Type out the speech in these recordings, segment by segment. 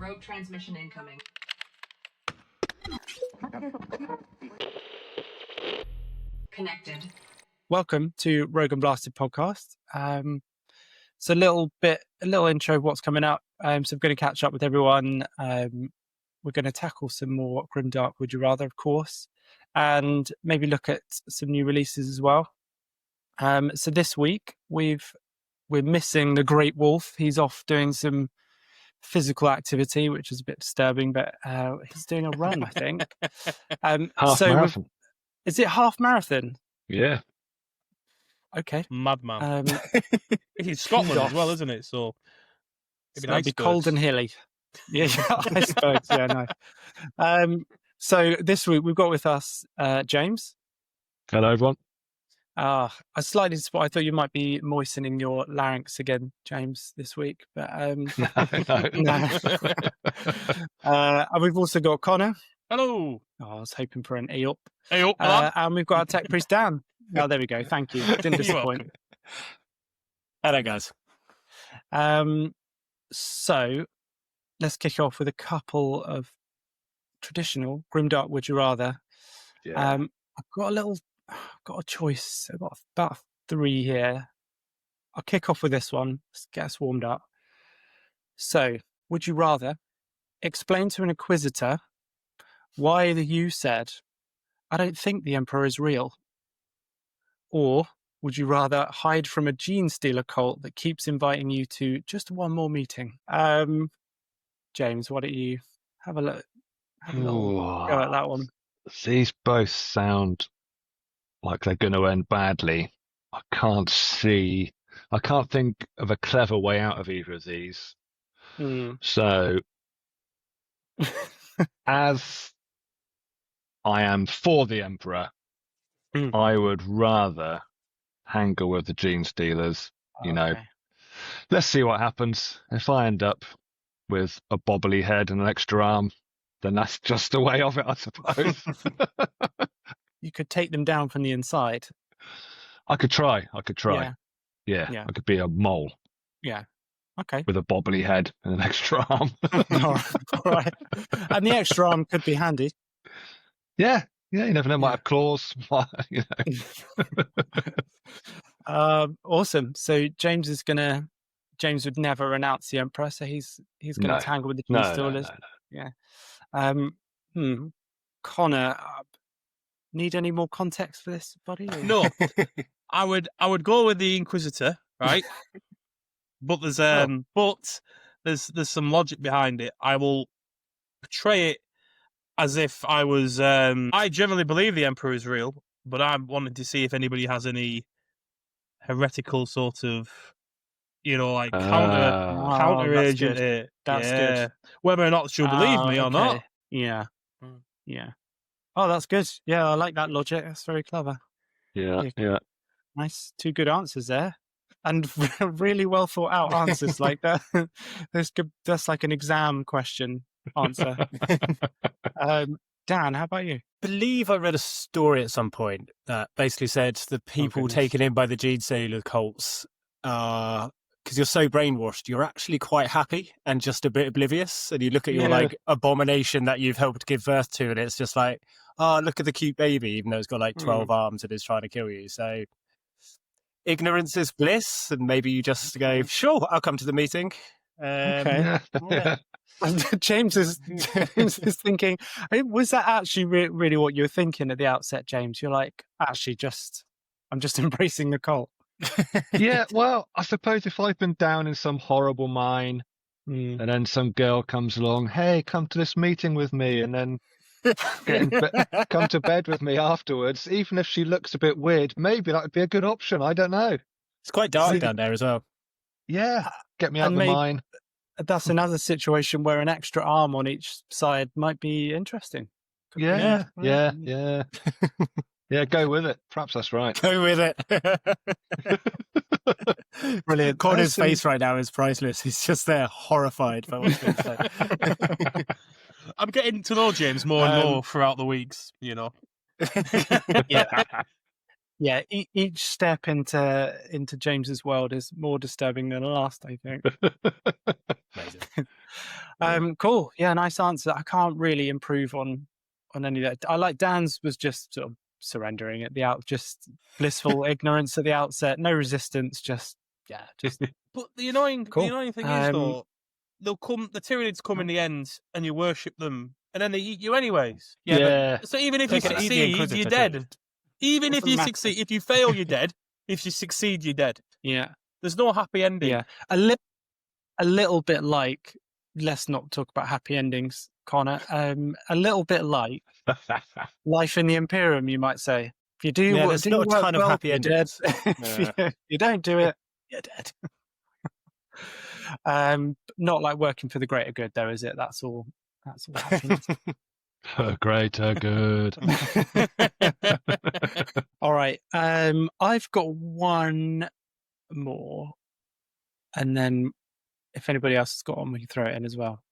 Rogue transmission incoming. Connected. Welcome to Rogue and Blasted podcast. So a little intro of what's coming up. So we're going to catch up with everyone. We're going to tackle some more grimdark Would You Rather, of course, and maybe look at some new releases as well. So this week we're missing the Great Wolf. He's off doing some physical activity, which is a bit disturbing, but he's doing a run, I think. Half marathon. Is it half marathon? Yeah. Okay. Madman. It's Scotland as well, isn't it? So it'd be cold and hilly. Yeah, icebergs. Yeah, no. So this week we've got with us James. Hello, everyone. I slightly I thought you might be moistening your larynx again, James, this week, but no. And we've also got Connor. Hello. Oh, I was hoping for an E up. Hey up. And we've got our tech priest Dan. Oh, there we go. Thank you. Didn't disappoint. Hello, guys. So let's kick off with a couple of traditional grimdark Would You Rather. Yeah. I've got a choice. I've got about 3 here. I'll kick off with this one. Let's get us warmed up. So, would you rather explain to an inquisitor why you said, "I don't think the Emperor is real"? Or would you rather hide from a gene stealer cult that keeps inviting you to just one more meeting? James, why don't you have a look? Have a little go at that one. These both sound like they're going to end badly. I can't think of a clever way out of either of these. So, as I am for the Emperor, I would rather hangle with the gene stealers. You know, let's see what happens. If I end up with a bobbly head and an extra arm, then that's just the way of it, I suppose. You could take them down from the inside. I could try. Yeah. I could be a mole. Yeah. Okay. With a bobbly head and an extra arm. All right. And the extra arm could be handy. Yeah, you never know. Might have claws. Awesome. So James would never renounce the Emperor, so he's gonna tangle with the gene stealers. No. Yeah. Connor, need any more context for this, buddy? No. I would go with the Inquisitor, right? But there's some logic behind it. I will portray it as if I was I generally believe the Emperor is real, but I wanted to see if anybody has any heretical sort of, counter agent here. That's good. Whether or not she'll believe me or not. Yeah. Oh, that's good. Yeah, I like that logic. That's very clever. Yeah. Nice. 2 good answers there. And really well thought out answers like that. That's like an exam question answer. Dan, how about you? I believe I read a story at some point that basically said the people taken in by the gene stealer cults because you're so brainwashed, you're actually quite happy and just a bit oblivious. And you look at your abomination that you've helped give birth to, and it's just like, oh, look at the cute baby, even though it's got like 12 arms and is trying to kill you. So ignorance is bliss, and maybe you just go, sure, I'll come to the meeting. Okay. Yeah. James is thinking, was that actually really what you were thinking at the outset, James? You're like, actually, I'm just embracing the cult. Yeah, well, I suppose if I've been down in some horrible mine and then some girl comes along, hey, come to this meeting with me, and then come to bed with me afterwards, even if she looks a bit weird, maybe that would be a good option. I don't know. It's quite dark down there as well. Yeah, get me out of the mine. That's another situation where an extra arm on each side might be interesting. Yeah. Yeah, go with it. Perhaps that's right. Go with it. Brilliant. Connor's face right now is priceless. He's just there, horrified by what's being said. I'm getting to know James more and more throughout the weeks, Yeah, each step into James's world is more disturbing than the last, I think. Amazing. Cool. Yeah, nice answer. I can't really improve on any of that. I like Dan's was just sort of surrendering at the just blissful ignorance at the outset, no resistance, just. But the annoying thing is though, the Tyranids come in the end, and you worship them, and then they eat you anyways. Yeah. So even if you succeed, you're dead. Even if you succeed, if you fail, you're dead. If you succeed, you're dead. Yeah. There's no happy ending. Yeah. A little bit like. Let's not talk about happy endings, Connor. A little bit like life in the Imperium, you might say. If you do, there's not a ton of happy endings. If you don't do it, you're dead. Not like working for the greater good, though, is it? That's all happiness. Greater good. All right. I've got one more, and then if anybody else has got one, we can throw it in as well.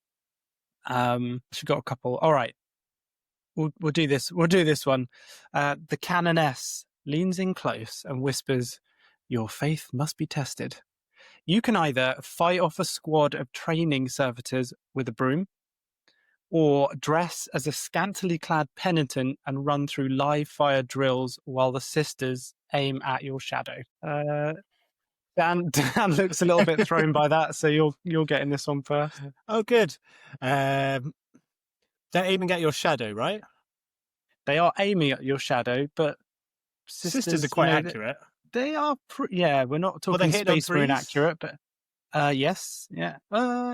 She's got a couple. All right. We'll do this. We'll do this one. The Canoness leans in close and whispers, "Your faith must be tested. You can either fight off a squad of training servitors with a broom, or dress as a scantily clad penitent and run through live fire drills while the sisters aim at your shadow." Dan looks a little bit thrown by that, so you're getting this one first. Oh, good. They're aiming at your shadow, right? They are aiming at your shadow, but sisters are quite accurate. They are, yeah. We're not talking space marine accurate, but yes, yeah,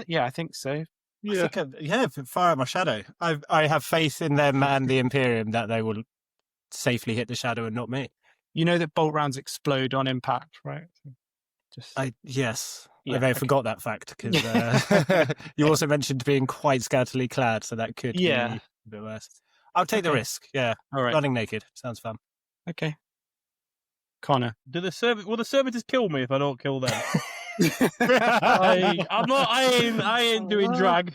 yeah, I think so. Yeah, fire at my shadow. I have faith in them and the Imperium that they will safely hit the shadow and not me. You know that bolt rounds explode on impact, right? Yes. Yeah, I may have forgot that fact because you also mentioned being quite scantily clad, so that could be a bit worse. I'll take the risk. Yeah, all right. Running naked sounds fun. Okay, Connor. Will the servitors kill me if I don't kill them? I ain't doing drag.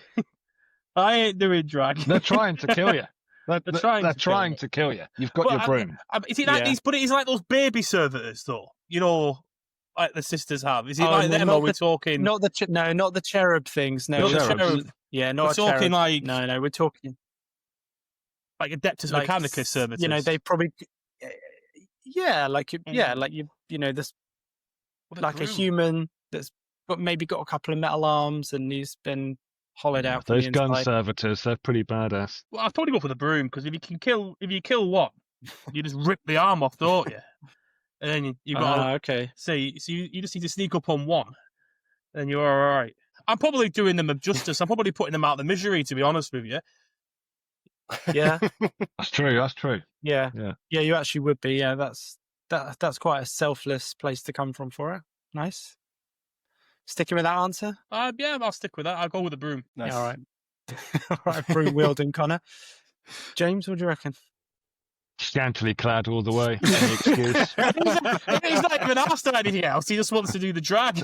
I ain't doing drag. They're trying to kill you. They're trying to kill you. You've got your broom. Is it like these? But it is like those baby servitors, though. You know, like the sisters have. Is it like them? Or we're talking not the cherub things. No, not the cherub. Yeah, not we're talking cherub. like no. We're talking like Adeptus Mechanicus servitors. You know, they probably like this like a human that's maybe got a couple of metal arms and he's been hollowed out. Those gun servitors, they're pretty badass. Well, I'd probably go for the broom because if you kill one, you just rip the arm off, don't you? And then you've got okay. So you just need to sneak up on one, and you're all right. I'm probably doing them a justice. I'm probably putting them out of the misery, to be honest with you. Yeah, that's true. Yeah, you actually would be. Yeah, that's quite a selfless place to come from for it. Nice. Sticking with that answer? Yeah, I'll stick with that. I'll go with the broom. Nice. Yeah, all right. All right, broom wielding Connor. James, what do you reckon? Scantily clad all the way. Any excuse? He's not even asked for anything else. He just wants to do the drag.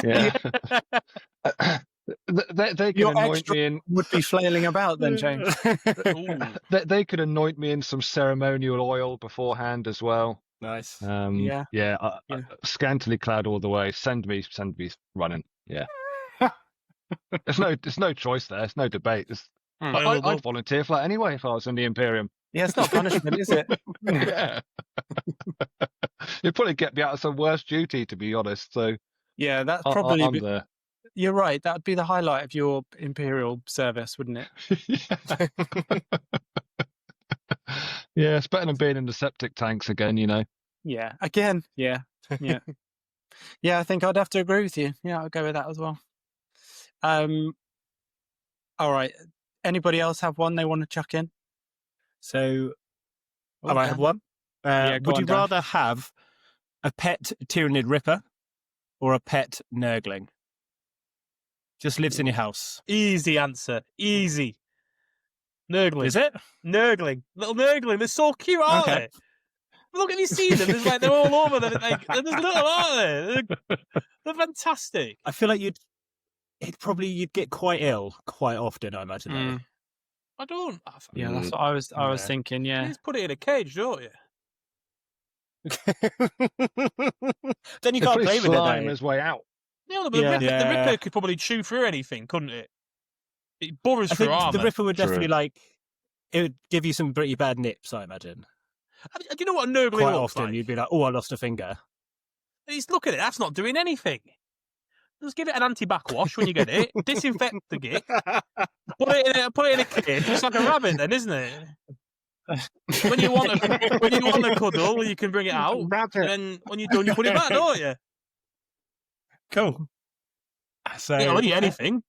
Yeah. They could anoint me in. Would be flailing about then, James. They could anoint me in some ceremonial oil beforehand as well. Nice. Scantily clad all the way. Send me running. Yeah. There's no choice there. There's no debate. I'd volunteer for that anyway if I was in the Imperium. Yeah, it's not punishment, is it? Yeah. You'd probably get me out of some worse duty, to be honest. So yeah, that's probably. there. You're right. That would be the highlight of your Imperial service, wouldn't it? Yeah, it's better than being in the septic tanks again, you know. Yeah, again. Yeah. Yeah, I think I'd have to agree with you. Yeah, I'll go with that as well. All right. Anybody else have one they want to chuck in? So, I might have one. Would you rather have a pet Tyranid Ripper or a pet Nurgling? Just lives in your house. Easy answer. Easy. Nurgling. Is it? Nurgling. Little Nurgling. They're so cute, aren't they? Look, have you seen them? There's they're all over. They're little, aren't they? They're fantastic. I feel like you'd get quite ill quite often, I imagine. I don't. Yeah, that's what I was thinking. Yeah, you just put it in a cage, don't you? Then you can't play with it. His way out. Yeah, but the Ripper could probably chew through anything, couldn't it? It burrows I through think armor. the Ripper would True. definitely it would give you some pretty bad nips, I imagine. Do you know what a Nurgling Quite looks often like? you'd be like, oh, I lost a finger. He's look at it. That's not doing anything. Just give it an anti-backwash when you get it. Disinfect the git. Put it in a cage. It's like a rabbit, then, isn't it? When you want a cuddle, you can bring it out. Rabbit. And then when you're done, you put it back, don't you? Cool. So It'll eat anything.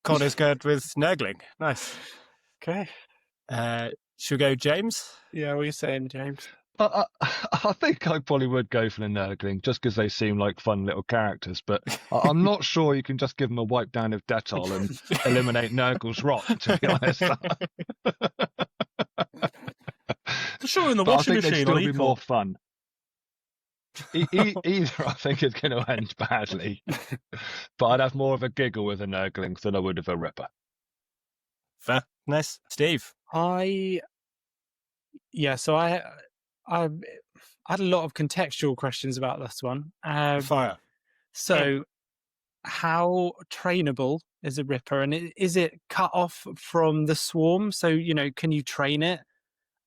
Connor's good with Nurgling. Nice. Okay. Should we go, James? Yeah, what are you saying, James? I think I probably would go for the Nurgling just because they seem like fun little characters, but I'm not sure you can just give them a wipe down of Dettol and eliminate Nurgle's rot, to be honest. Just show in the But I washing think they'd machine still on be equal. more fun. Either I think is going to end badly, but I'd have more of a giggle with a Nurgling than I would with a Ripper. Fair. Nice. Steve? So I had a lot of contextual questions about this one. Fire. So, how trainable is a Ripper, and is it cut off from the swarm? So, can you train it?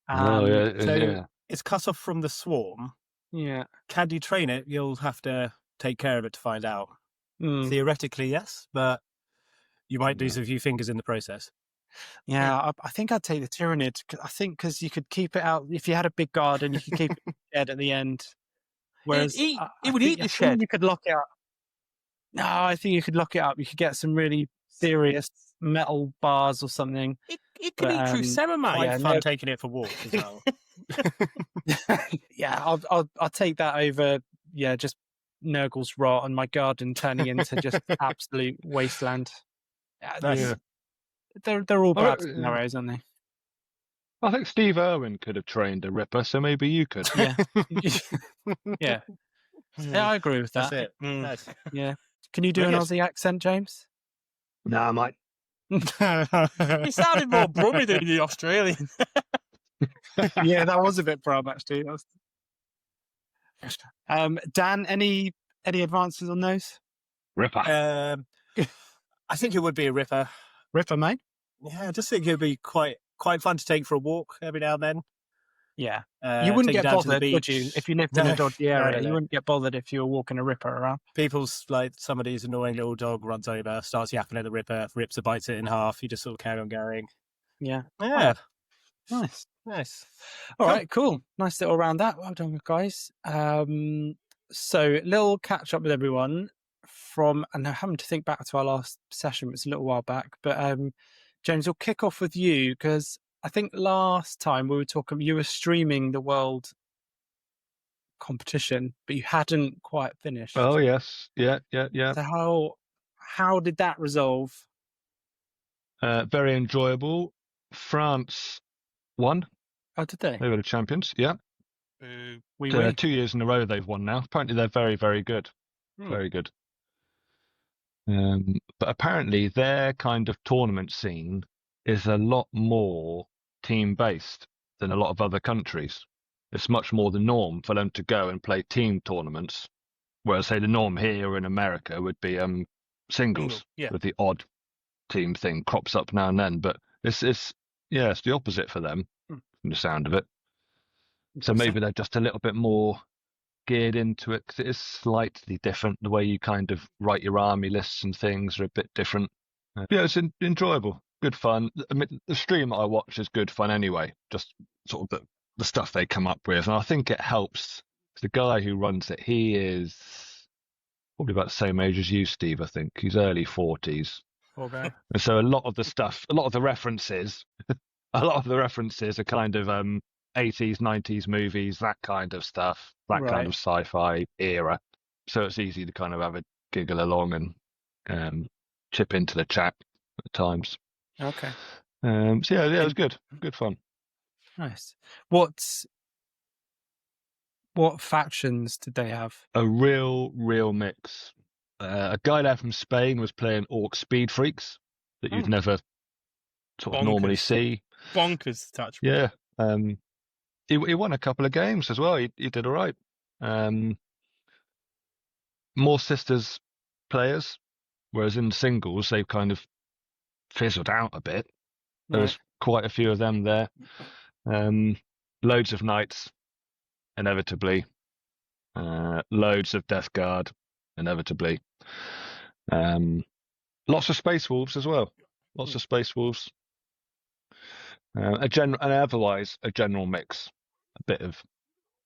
So it's cut off from the swarm. Yeah. Can you train it? You'll have to take care of it to find out. Mm. Theoretically, yes, but you might lose a few fingers in the process. Yeah, I think I'd take the Tyrannid. I think because you could keep it out. If you had a big garden, you could keep it in the shed at the end. Whereas It I would think- eat the I think shed. You could lock it up. No, I think you could lock it up. You could get some really serious metal bars or something. It could eat through Semamite. Quite yeah, fun no- taking it for walks as well. Yeah, I'll take that over. Yeah, just Nurgle's rot and my garden turning into just absolute wasteland. Nice. They're all bad yeah. scenarios, aren't they? I think Steve Irwin could have trained a Ripper, so maybe you could. Yeah. Yeah. Yeah, I agree with that. That's it. Mm. Nice. Yeah. Can you do an Brilliant. Aussie accent, James? Nah, mate. He sounded more brummy than the Australian. Yeah, that was a bit proud, actually. Dan, any advances on those? Ripper. I think it would be a Ripper. Ripper, mate? Yeah, I just think it would be quite fun to take for a walk every now and then. Yeah. You wouldn't take it get down to the bothered, would you? beach. If you lived in No, a dodgy no, area, no, no. you wouldn't get bothered if you were walking a Ripper around. People's like somebody's annoying little dog runs over, starts yapping at the Ripper, rips or bites it in half. You just sort of carry on going. Yeah. Yeah, Nice. nice. All Cool. right, cool. Nice little round that. Well done, guys. So little catch up with everyone and I'm having to think back to our last session. It's a little while back, but James, we'll kick off with you because I think last time we were talking, you were streaming the world competition, but you hadn't quite finished. Oh, yes. Yeah. So how did that resolve? Very enjoyable. France won. Oh, did they? They were the champions. Yeah. We win. 2 years in a row they've won now. Apparently they're very, very good. Hmm. Very good. But apparently their kind of tournament scene is a lot more team-based than a lot of other countries. It's much more the norm for them to go and play team tournaments, whereas, say, the norm here in America would be singles, yeah. with the odd team thing crops up now and then. But it's the opposite for them, from the sound of it. So maybe they're just a little bit more geared into it because it is slightly different. The way you kind of write your army lists and things are a bit different. Yeah, it's enjoyable, good fun. I mean, the stream that I watch is good fun anyway, just sort of the stuff they come up with. And I think it helps. The guy who runs it, he is probably about the same age as you, Steve, I think. He's early 40s. Okay. And so a lot of the references are kind of 80s, 90s movies, that kind of stuff, that Right. kind of sci-fi era. So it's easy to kind of have a giggle along and chip into the chat at times. Okay. So yeah, it was good fun. Nice. What factions did they have? A real mix. A guy there from Spain was playing Orc Speed Freaks that you'd never sort of normally Bonkers. see. Bonkers attachment. Yeah. He won a couple of games as well. He did all right. More Sisters players whereas in singles they've kind of fizzled out a bit. There was quite a few of them there. Loads of knights, inevitably. Loads of Death Guard, inevitably. Lots of Space Wolves as well. Lots of Space Wolves. And otherwise a general mix, a bit of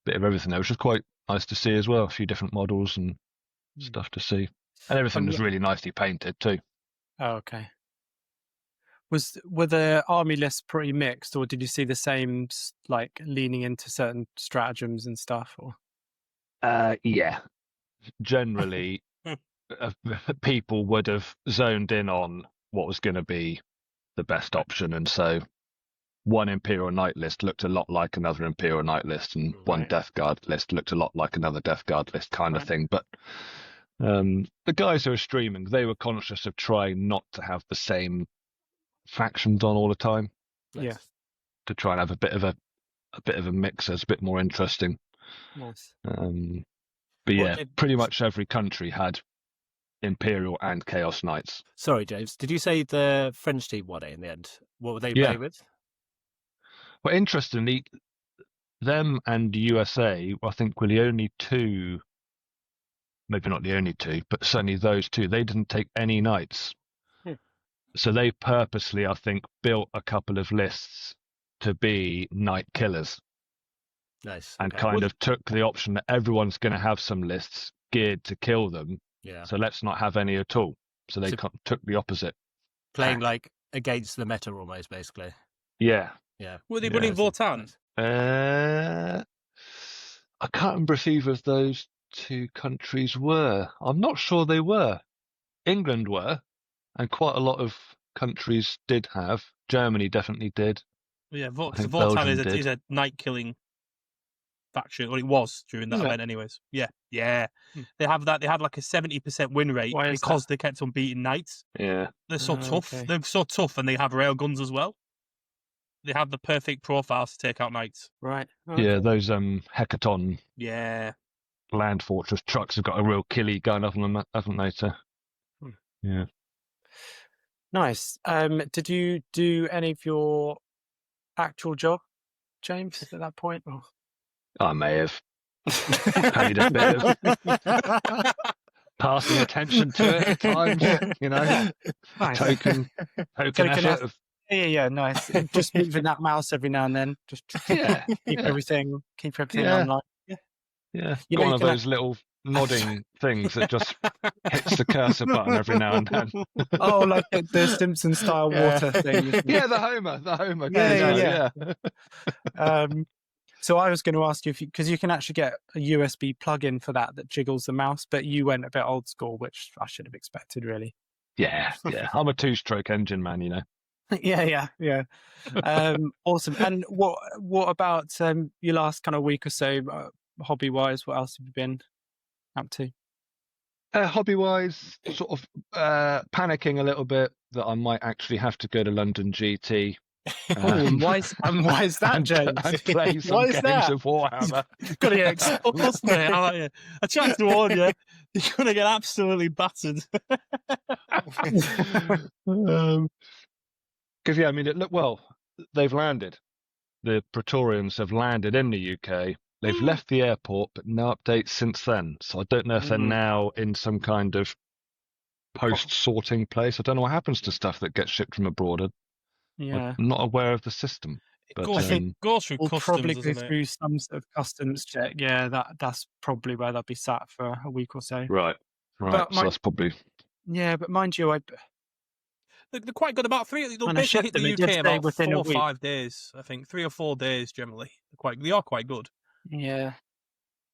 everything there, which was quite nice to see as well. A few different models and stuff to see, and everything was really nicely painted too. Oh, okay. Were the army lists pretty mixed, or did you see the same, like leaning into certain stratagems and stuff? Or yeah, generally, people would have zoned in on what was going to be the best option, and so one Imperial Knight list looked a lot like another Imperial Knight list, and one Death Guard list looked a lot like another Death Guard list, kind of thing. But the guys who were streaming, they were conscious of trying not to have the same factions on all the time. Yeah, to try and have a bit of a mix that's a bit more interesting. Nice. But yeah, pretty much every country had Imperial and Chaos Knights. Sorry, James, did you say the French team won it in the end? What were they playing with? Well, interestingly, them and USA, I think, were the only two, maybe not the only two, but certainly those two, they didn't take any knights. So they purposely, I think, built a couple of lists to be knight killers. Nice. And kind of took the option that everyone's going to have some lists geared to kill them. Yeah. So let's not have any at all. So they took the opposite. Playing like against the meta almost, basically. Yeah. Yeah. Were they running Vortan? I can't remember if either of those two countries were. I'm not sure they were. England were, and quite a lot of countries did have. Germany definitely did. Yeah, Vortan is a night killing faction, or it was during that event, anyways. Yeah. They have that. They had like a 70% win rate because they kept on beating knights. Yeah, they're so tough. Okay. They're so tough, and they have rail guns as well. They have the perfect profiles to take out knights. Right. Okay. Yeah, those Hecaton. Yeah. Land Fortress trucks have got a real killy gun on them, haven't they? So, yeah. Nice. Did you do any of your actual job, James, at that point? Or? I may have paid a bit of passing attention to it at times, you know. Nice. Token effort. Yeah, nice. Just moving that mouse every now and then. Just keep everything online. Yeah. One of those little nodding things that just hits the cursor button every now and then. Oh, like the Simpson style water thing. Yeah, the Homer. Yeah. So I was going to ask you because you can actually get a USB plug-in for that jiggles the mouse, but you went a bit old school, which I should have expected, really. Yeah. I'm a two-stroke engine man, you know. Yeah. Awesome. And what about your last kind of week or so, hobby-wise? What else have you been up to? Hobby-wise, sort of panicking a little bit that I might actually have to go to London GT. Why is that, James? And play some games of Warhammer. Got to get exposed, mate. I like you. I tried to warn you. You're going to get absolutely battered. Because I mean, they've landed. The Praetorians have landed in the UK. They've left the airport, but no updates since then. So I don't know if they're now in some kind of post-sorting place. I don't know what happens to stuff that gets shipped from abroad. Yeah, I'm not aware of the system. But, goes through we'll customs, probably go it? through some sort of customs check. Yeah, that's probably where they'll be sat for a week or so. Right. So that's probably. Yeah, but mind you, They're quite good. About three. They'll basically hit the UK about 4 or 5 days. I think 3 or 4 days generally. They are quite good. Yeah.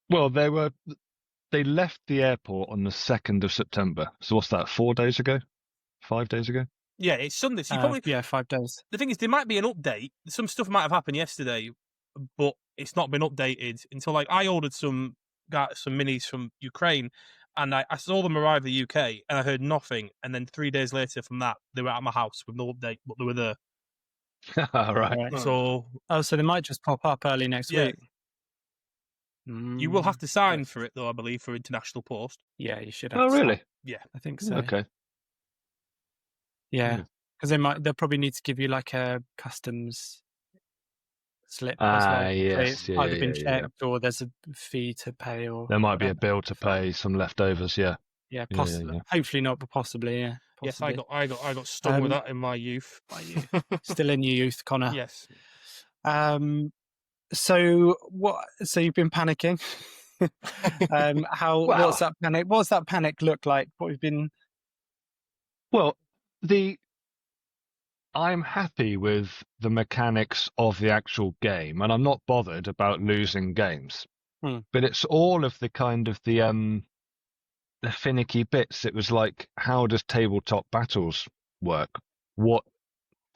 Well, they left the airport on the 2nd of September. So what's that? 4 days ago? 5 days ago? Yeah, it's Sunday. So 5 days. The thing is, there might be an update. Some stuff might have happened yesterday, but it's not been updated until I ordered some minis from Ukraine, and I saw them arrive at the UK, and I heard nothing. And then 3 days later from that, they were at my house with no update, but they were there. Right. So they might just pop up early next week. You will have to sign for it, though, I believe, for international post. Yeah, you should have. Oh, really? Yeah, I think so. Okay. Yeah, because they'll probably need to give you like a customs slip as well. Yes, It's yeah, either yeah, been yeah, checked or there's a fee to pay or there might be a whatever. bill to pay, some leftovers. Yeah, Yeah, yeah. hopefully not, but possibly. Yeah, Yes, possibly. I got stung with that in my youth. Still in your youth, Connor. Yes. So what? So you've been panicking. What's that panic? What's that panic look like? What we've been? Well, I'm happy with the mechanics of the actual game, and I'm not bothered about losing games. But it's all of the kind of the finicky bits. It was like, how does tabletop battles work? What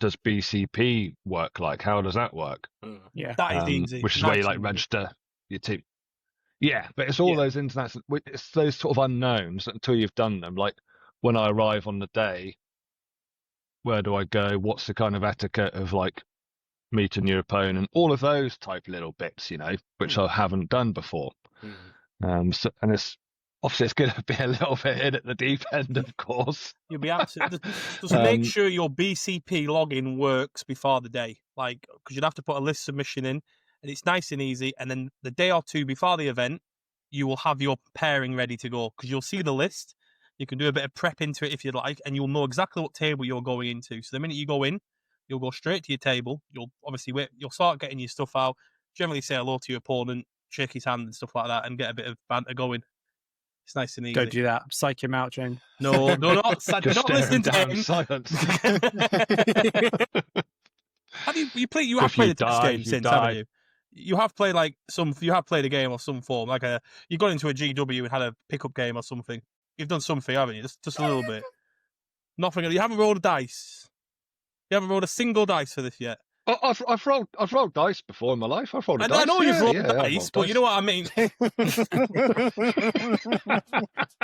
does BCP work like? How does that work? Yeah, that is easy. Which is where you like register your team. Yeah, but it's all those international. It's those sort of unknowns until you've done them. Like when I arrive on the day, where do I go? What's the kind of etiquette of like meeting your opponent? All of those type little bits, which I haven't done before. And it's obviously it's going to be a little bit in at the deep end, of course. You'll be absolutely just make sure your BCP login works before the day, like because you'd have to put a list submission in, and it's nice and easy. And then the day or two before the event, you will have your pairing ready to go because you'll see the list. You can do a bit of prep into it if you'd like, and you'll know exactly what table you're going into. So the minute you go in, you'll go straight to your table. You'll obviously wait. You'll start getting your stuff out. Generally, say hello to your opponent, shake his hand and stuff like that, and get a bit of banter going. It's nice and easy. Go do that. Psych him out, James. No, not listen to him. Silence. Have you played? You have played a test game since, haven't you? You have played You have played a game of some form, you got into a GW and had a pickup game or something. You've done something, haven't you? Just a little bit. Nothing. You haven't rolled a dice. You haven't rolled a single dice for this yet. I've rolled dice before in my life. I've rolled a dice. I know you've rolled dice, but you know what I mean.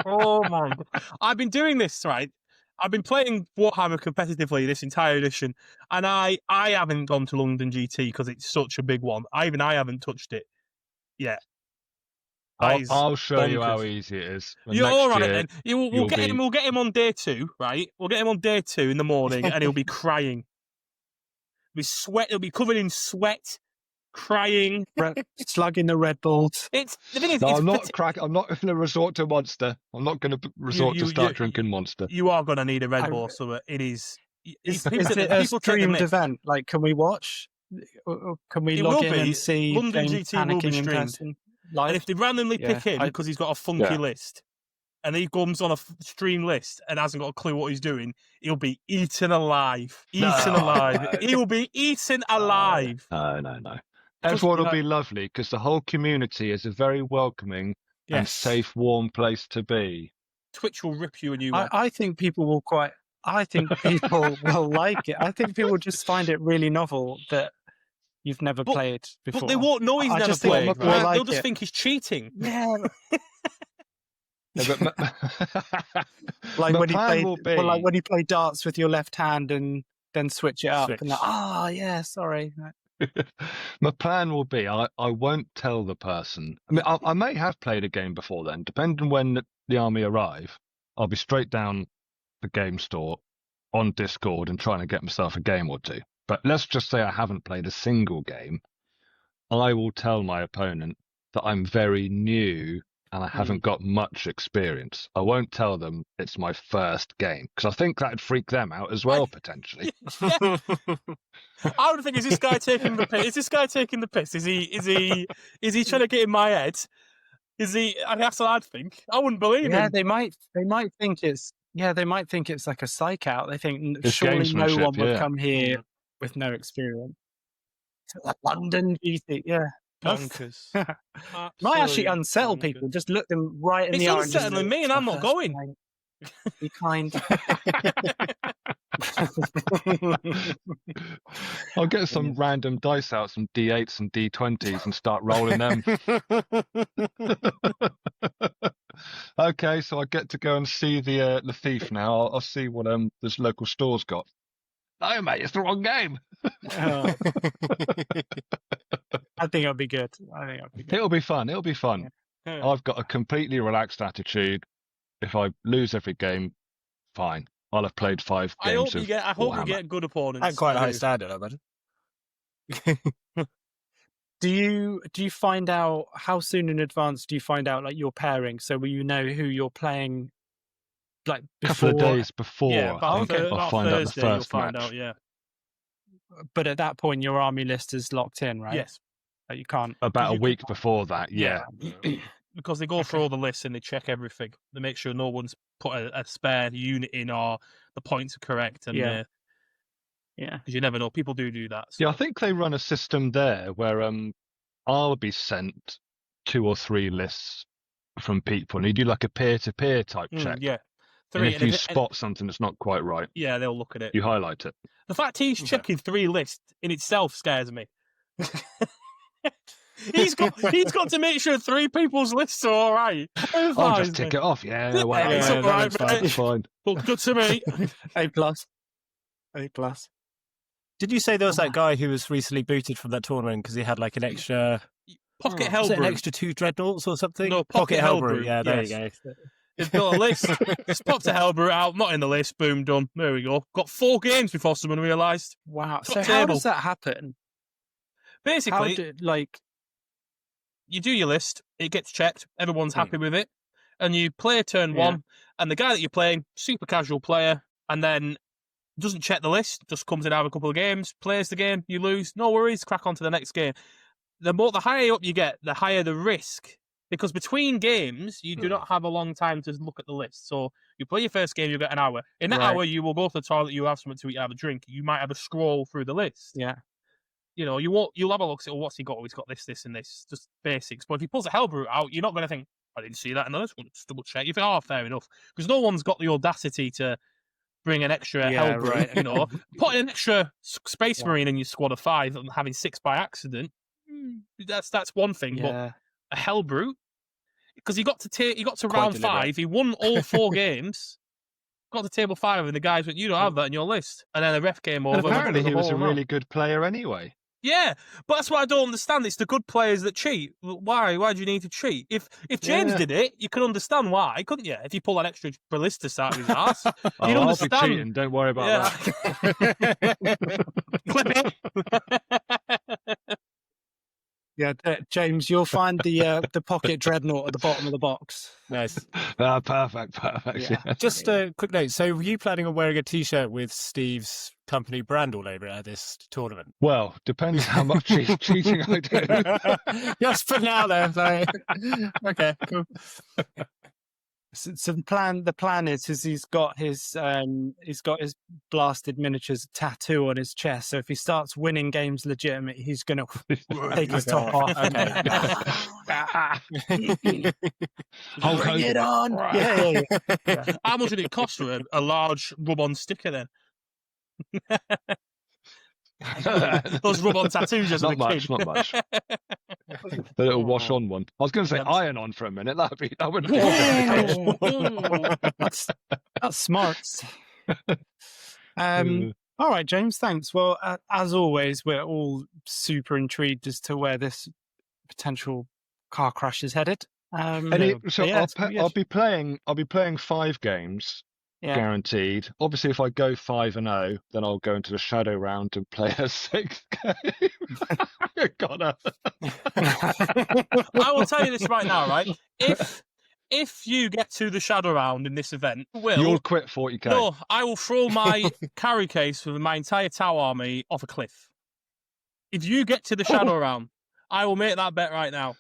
Oh my! I've been doing this, right? I've been playing Warhammer competitively this entire edition, and I haven't gone to London GT because it's such a big one. I haven't touched it yet. I'll show you how bonkers. easy it is. You're all right then. We'll get him on day 2, right? We'll get him on day 2 in the morning, and he'll be crying. He'll be covered in sweat, crying, slugging the Red Bulls. The thing is, I'm not going to resort to Monster. I'm not going to resort to start drinking Monster. You are going to need a Red Bull, so it is. Is it a streamed event? Like, can we watch? Can we log in and see London James GT will be panicking in streamed. person live? And if they randomly pick him because he's got a funky list, and he comes on a stream list and hasn't got a clue what he's doing, he'll be eaten alive. Alive. He will be eaten alive. No. Everyone will be lovely because the whole community is a very welcoming and safe, warm place to be. Twitch will rip you a new one. I think people will will like it. I think people will just find it really novel that you've never played before. But they won't know he's never played. Right? They'll just think he's cheating. Yeah. Like when you play darts with your left hand and then switch it up. And sorry. My plan will be I won't tell the person. I mean, I may have played a game before then. Depending on when the army arrive, I'll be straight down the game store on Discord and trying to get myself a game or two. But let's just say I haven't played a single game. I will tell my opponent that I'm very new and I haven't got much experience. I won't tell them it's my first game because I think that'd freak them out as well, potentially. I would think, is this guy taking the piss? Is he trying to get in my head? Is he? I mean, that's what I'd think. I wouldn't believe him. Yeah, they might think it's. Yeah, they might think it's like a psych out. They think it's surely no one would come here with no experience. London GT, bonkers. Might actually unsettle people. Just look them right in the eye. It's unsettling me, and I'm not going. Be kind. I'll get some random dice out, some D8s and D20s, and start rolling them. Okay, so I get to go and see the thief now. I'll see what this local store's got. No, mate, it's the wrong game. I think it'll be good. It'll be fun. Yeah. I've got a completely relaxed attitude. If I lose every game, fine. I'll have played 5 I games hope of I hope you Warhammer. get good opponents. And quite a I high do. standard, I imagine. Do you find out how soon in advance do you find out like your pairing? So will you know who you're playing like Couple before? of days before, Yeah, I about, think I'll about find out the Thursday you'll first find match. out. Yeah. But at that point, your army list is locked in, right? Yes. Like you can't. About a you week before that, yeah. Because they go through all the lists and they check everything. They make sure no one's put a spare unit in or the points are correct. And Yeah. because you never know, people do that. So. Yeah, I think they run a system there where I'll be sent 2 or 3 lists from people, and you do like a peer-to-peer type check. Yeah. And if you spot something that's not quite right, yeah, they'll look at it. you highlight it. The fact he's checking 3 lists in itself scares me. He's got to make sure 3 people's lists are all right. I'll just tick it off. Yeah, well, it's all right, that's fine. Look good to me. A+. A+. Did you say there was that guy who was recently booted from that tournament because he had like an extra Pocket was it an Hellbrew. extra 2 dreadnoughts or something? No, Pocket Hellbrew. Yeah, there Yes. you go. He's got a list. He's popped a Hellbrew out, not in the list. Boom, done. There we go. Got 4 games before someone realised. Wow. Top So how table. does that happen? Basically, you do your list. It gets checked. Everyone's happy with it, and you play turn 1. And the guy that you're playing, super casual player, and then doesn't check the list. Just comes in, have a couple of games, plays the game. You lose. No worries. Crack on to the next game. The higher up you get, the higher the risk. Because between games, you do not have a long time to look at the list. So you play your first game, you get an hour. In that hour, you will go to the toilet, you have something to eat, you have a drink. You might have a scroll through the list. Yeah. You know, you'll have a look, say, what's he got? Oh, he's got this, this, and this. Just basics. But if he pulls a Hellbrew out, you're not going to think, I didn't see that in the list. Just double check. You think, oh, fair enough. Because no one's got the audacity to bring an extra Hellbrew. Right. You know, putting an extra Space Marine in your squad of 5 and having 6 by accident, that's one thing. Yeah. But a Hellbrew, because he got to Quite round deliberate. 5, he won all 4 games, got to table 5, and the guys went, you don't have that in your list. And then the ref came over. And apparently he was a whole really good player anyway. Yeah, but that's what I don't understand. It's the good players that cheat. Why? Why do you need to cheat? If James did it, you can understand why, couldn't you? If you pull that extra ballistas out of his ass, you'd I'll understand. be cheating. Don't worry about that. Clip it. Yeah, James, you'll find the pocket dreadnought at the bottom of the box. Nice. Perfect. Yeah. Just a quick note. So were you planning on wearing a T-shirt with Steve's company brand all over it at this tournament? Well, depends how much cheating I do. Just for now, though. Sorry. Okay, cool. So the plan is he's got his blasted miniatures tattoo on his chest. So if he starts winning games legitimate, he's gonna take his top off. Bring it on! Yeah. How much did it cost for a large rub-on sticker then? Those rub-on tattoos as a Not kid. much. The little wash-on one. I was going to say iron-on for a minute. That wouldn't be. That's smart. All right, James. Thanks. Well, as always, we're all super intrigued as to where this potential car crash is headed. I'll be playing 5 games. Yeah. Guaranteed. Obviously, if I go 5-0, then I'll go into the shadow round and play a 6th game. Gotta. I will tell you this right now, right? If you get to the shadow round in this event, you'll quit 40k. No, I will throw my carry case with my entire Tau army off a cliff. If you get to the shadow round, I will make that bet right now.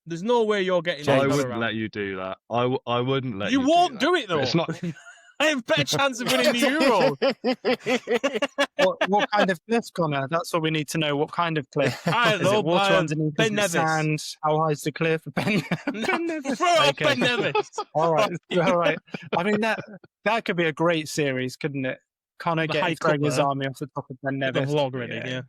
There's no way you're getting. I wouldn't let you do that. I wouldn't let you. You won't do it though. It's not. I have a better chance of winning the Euro. What kind of cliff, Connor? That's what we need to know. What kind of cliff? I don't know. Water underneath Ben the sand? How high is the cliff? Ben Nevis. Throw off Ben Nevis. All right. I mean, that could be a great series, couldn't it? Connor throwing his army off the top of Ben Nevis. The vlog ready, yeah.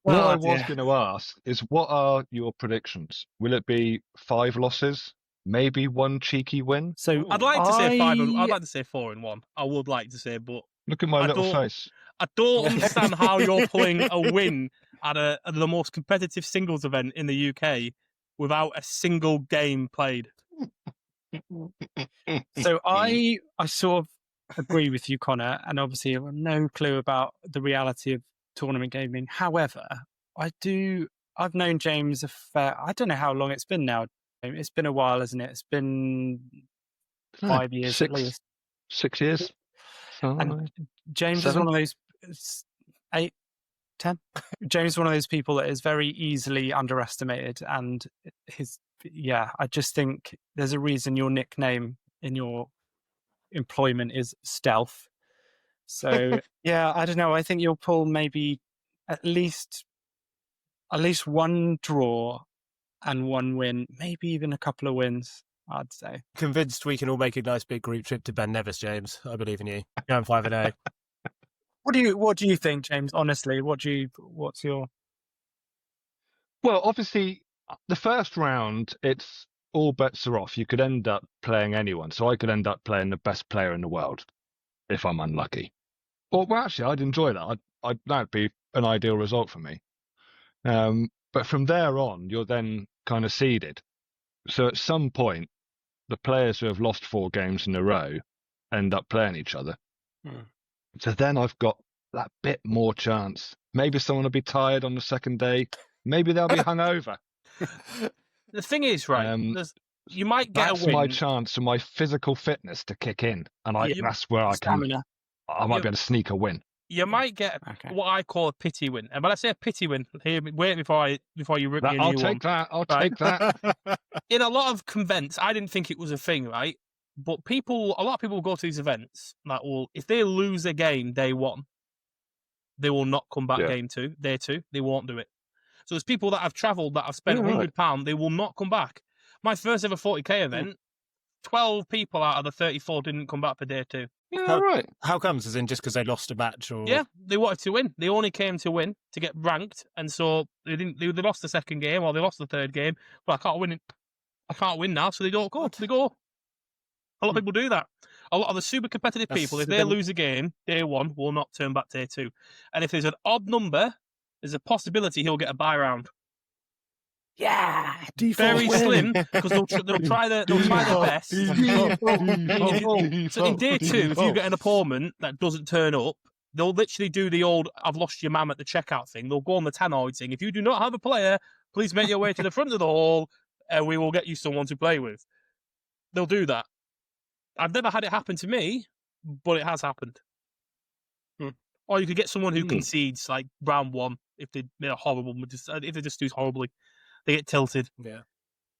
What I was going to ask is, what are your predictions? Will it be 5 losses? Maybe 1 cheeky win? So I'd like to say 5. I'd like to say 4-1. I would like to say, but look at my little face. I don't understand how you're pulling a win at the most competitive singles event in the UK without a single game played. So I sort of agree with you, Connor, and obviously I have no clue about the reality of tournament gaming. However, I've known James I don't know how long it's been now. It's been a while, isn't it? It's been 5 years at least. 6 years. And James 7? is one of those 8, 10. James is one of those people that is very easily underestimated, and I just think there's a reason your nickname in your employment is Stealth. So yeah, I don't know. I think you'll pull maybe at least one draw and one win, maybe even a couple of wins, I'd say. Convinced we can all make a nice big group trip to Ben Nevis, James. I believe in you. Going 5-0. What do you think, James? Honestly, what's your? Well, obviously, the first round, it's all bets are off. You could end up playing anyone. So I could end up playing the best player in the world if I'm unlucky. Well, actually, I'd enjoy that. That'd be an ideal result for me. But from there on, you're then kind of seeded. So at some point, the players who have lost 4 games in a row end up playing each other. So then I've got that bit more chance. Maybe someone will be tired on the second day. Maybe they'll be hungover. The thing is, right, you might get a win. That's my chance for my physical fitness to kick in. And that's where I might be able to sneak a win. You might get what I call a pity win. And when I say a pity win, wait before you rip me a new one. I'll take that. In a lot of convents, I didn't think it was a thing, right? But a lot of people go to these events that if they lose a game day 1, they will not come back day 2. They won't do it. So there's people that have travelled that have spent £100, they will not come back. My first ever 40k event, 12 people out of the 34 didn't come back for day 2. Yeah, right. How comes? As in just because they lost a match? Or yeah, they wanted to win. They only came to win to get ranked, and so they didn't. They lost the second game or they lost the third game. But I can't win. I can't win now, so they don't go. They go. A lot of people do that. A lot of the super competitive people, if they lose a game day 1, will not turn back day 2. And if there's an odd number, there's a possibility he'll get a bye round. Yeah, very slim because they'll try their best. So in day 2, if you get an opponent that doesn't turn up, they'll literally do the old "I've lost your mam" at the checkout thing. They'll go on the tannoid thing. If you do not have a player, please make your way to the front of the hall, and we will get you someone to play with. They'll do that. I've never had it happen to me, but it has happened. Or you could get someone who concedes like round 1 if they're horrible. If they just do horribly. They get tilted. Yeah,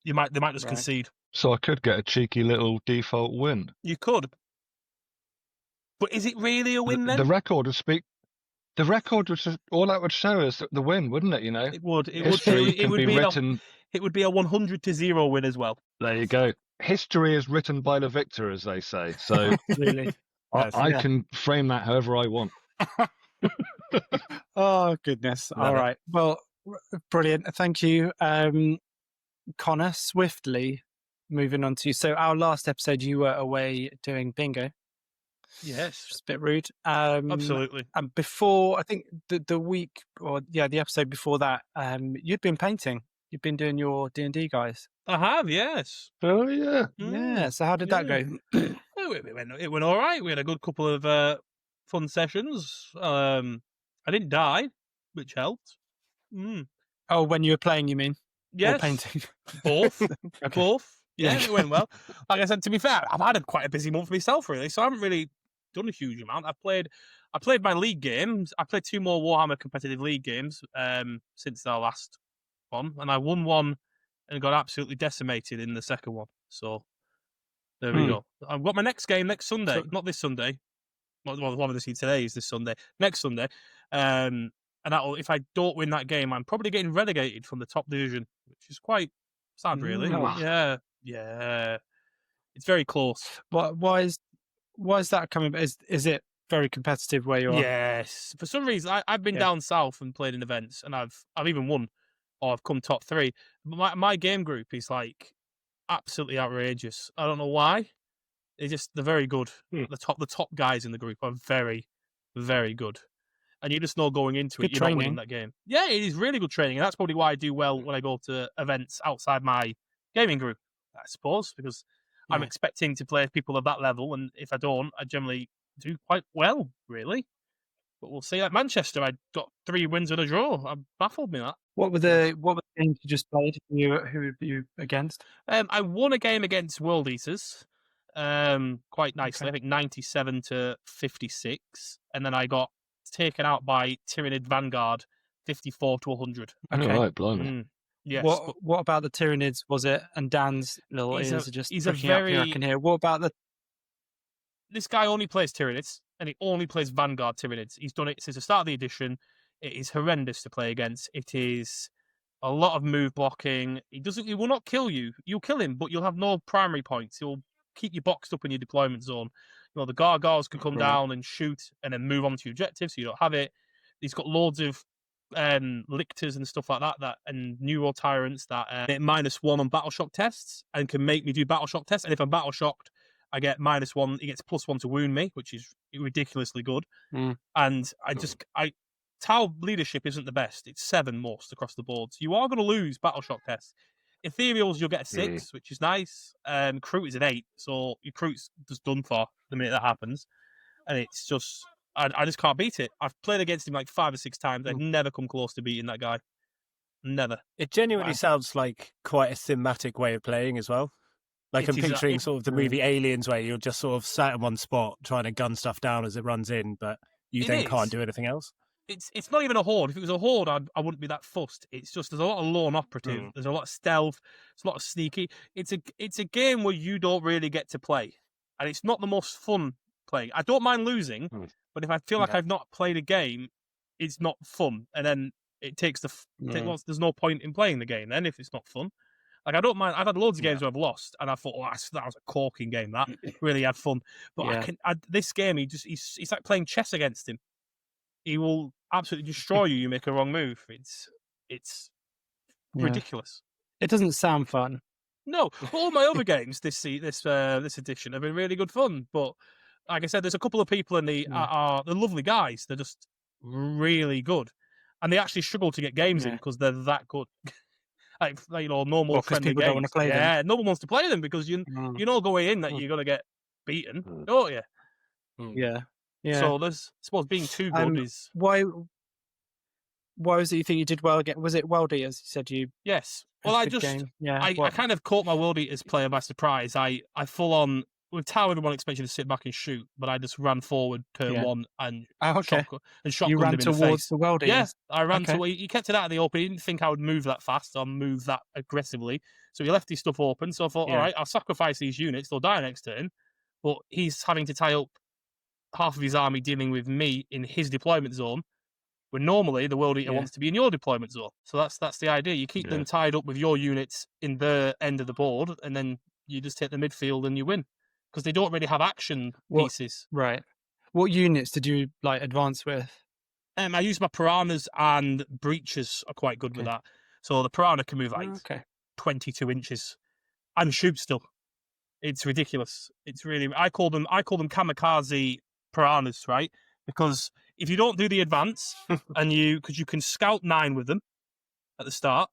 they might just concede. So I could get a cheeky little default win. You could, but is it really a win then? The record would speak. The record would all that would show is the win, wouldn't it? You know, it would. It would be written. It would be a 100-0 win as well. There you go. History is written by the victor, as they say. So really, I can frame that however I want. Oh goodness! All right. Well. Brilliant. Thank you. Connor, swiftly moving on to you. So our last episode, you were away doing bingo. Yes. Just a bit rude. Absolutely. And before, I think the week, the episode before that, you'd been painting. You'd been doing your D&D guys. I have, yes. Oh, yeah. Yeah. So how did that go? It went all right. We had a good couple of fun sessions. I didn't die, which helped. Oh, when you were playing, you mean? Yes. Or painting? Both. Both. Yeah, it went well. Like I said, to be fair, I've had quite a busy month myself, really, so I haven't really done a huge amount. I played my league games. I played 2 more Warhammer competitive league games since our last one, and I won one and got absolutely decimated in the second one. So there we go. I've got my next game next Sunday. Not this Sunday. Well, the one we see today is this Sunday. Next Sunday. And if I don't win that game, I'm probably getting relegated from the top division, which is quite sad, really. Yeah. It's very close. Why is that coming? Is it very competitive where you are? Yes. For some reason, I've been down south and played in events, and I've even won, or I've come top 3. But my game group is like absolutely outrageous. I don't know why. They're very good. The top guys in the group are very, very good. And you just know going into it, you're not winning that game. Yeah, it is really good training. And that's probably why I do well when I go to events outside my gaming group, I suppose, because I'm expecting to play people of that level. And if I don't, I generally do quite well, really. But we'll see. At Manchester, I got 3 wins and a draw. Baffled me that. What were the games you just played? Who were you against? I won a game against World Eaters, quite nicely. Okay. I think 97-56, and then I got taken out by Tyranid Vanguard, 54-100. Okay. All right, blimey. Yes. What about the Tyranids? Was it? And Dan's little He's ears are just he's a pricking up here. I very- can hear. What about the? This guy only plays Tyranids, and he only plays Vanguard Tyranids. He's done it since the start of the edition. It is horrendous to play against. It is a lot of move blocking. He will not kill you. You'll kill him, but you'll have no primary points. He'll keep you boxed up in your deployment zone. You know, the gargoyles can come Right. down and shoot and then move on to your objective, so you don't have it. He's got loads of lictors and stuff like that, and neuro tyrants that get -1 on battle shock tests and can make me do battle shock tests. And if I'm battle shocked, I get -1. He gets +1 to wound me, which is ridiculously good. And Tau leadership isn't the best. It's 7 most across the board. So you are going to lose battle shock tests. Ethereals, you'll get a 6, which is nice. Recruit is an 8, so your recruit's just done for the minute that happens. And it's just, I just can't beat it. I've played against him like 5 or 6 times. I've never come close to beating that guy. Never. It genuinely Wow. sounds like quite a thematic way of playing as well. Like I'm It is, picturing sort of the Mm. movie Aliens, where you're just sort of sat in one spot trying to gun stuff down as it runs in, but you It then is. can't do anything else. It's not even a horde. If it was a horde, I wouldn't be that fussed. It's just there's a lot of lone operative. There's a lot of stealth. There's a lot of sneaky. It's a game where you don't really get to play, and it's not the most fun playing. I don't mind losing, but if I feel like Yeah. I've not played a game, it's not fun, and then it takes there's no point in playing the game then if it's not fun. Like I don't mind. I've had loads of games where I've lost, and I thought, oh, that was a corking game. That really had fun. But Yeah. this game, it's like playing chess against him. He will absolutely destroy you. You make a wrong move. It's Yeah. ridiculous. It doesn't sound fun. No, all my other games this edition have been really good fun. But like I said, there's a couple of people in they're lovely guys. They're just really good, and they actually struggle to get games in Yeah. because they're that good. like normal Well, 'cause friendly people games. don't wanna play them. Yeah, no one wants to play them because you know going in that you're gonna get beaten, don't you? Yeah. Yeah. So I suppose being too good is why was it you think you did well again? Was it World Eaters? You said you. yes. it was Well, a good game. Yeah. I what- kind of caught my World Eaters player by surprise. I full on with Tower, everyone expected to sit back and shoot, but I just ran forward turn Yeah. 1 and Oh, okay. shotgunned You ran him in the towards face. the World Yeah, Eaters. I ran Okay. to. He kept it out of the open. He didn't think I would move that fast or move that aggressively, so he left his stuff open. So I thought, Yeah. all right, I'll sacrifice these units. They'll die next turn, but he's having to tie up half of his army dealing with me in his deployment zone. When normally the World Eater Yeah. wants to be in your deployment zone. So that's the idea. You keep them tied up with your units in their end of the board, and then you just hit the midfield and you win. Because they don't really have action pieces. Right. What units did you advance with? I use my piranhas, and breaches are quite good with that. So the piranha can move like 22 inches and shoot still. It's ridiculous. It's really. I call them kamikaze piranhas, right? Because if you don't do the advance because you can scout 9 with them at the start,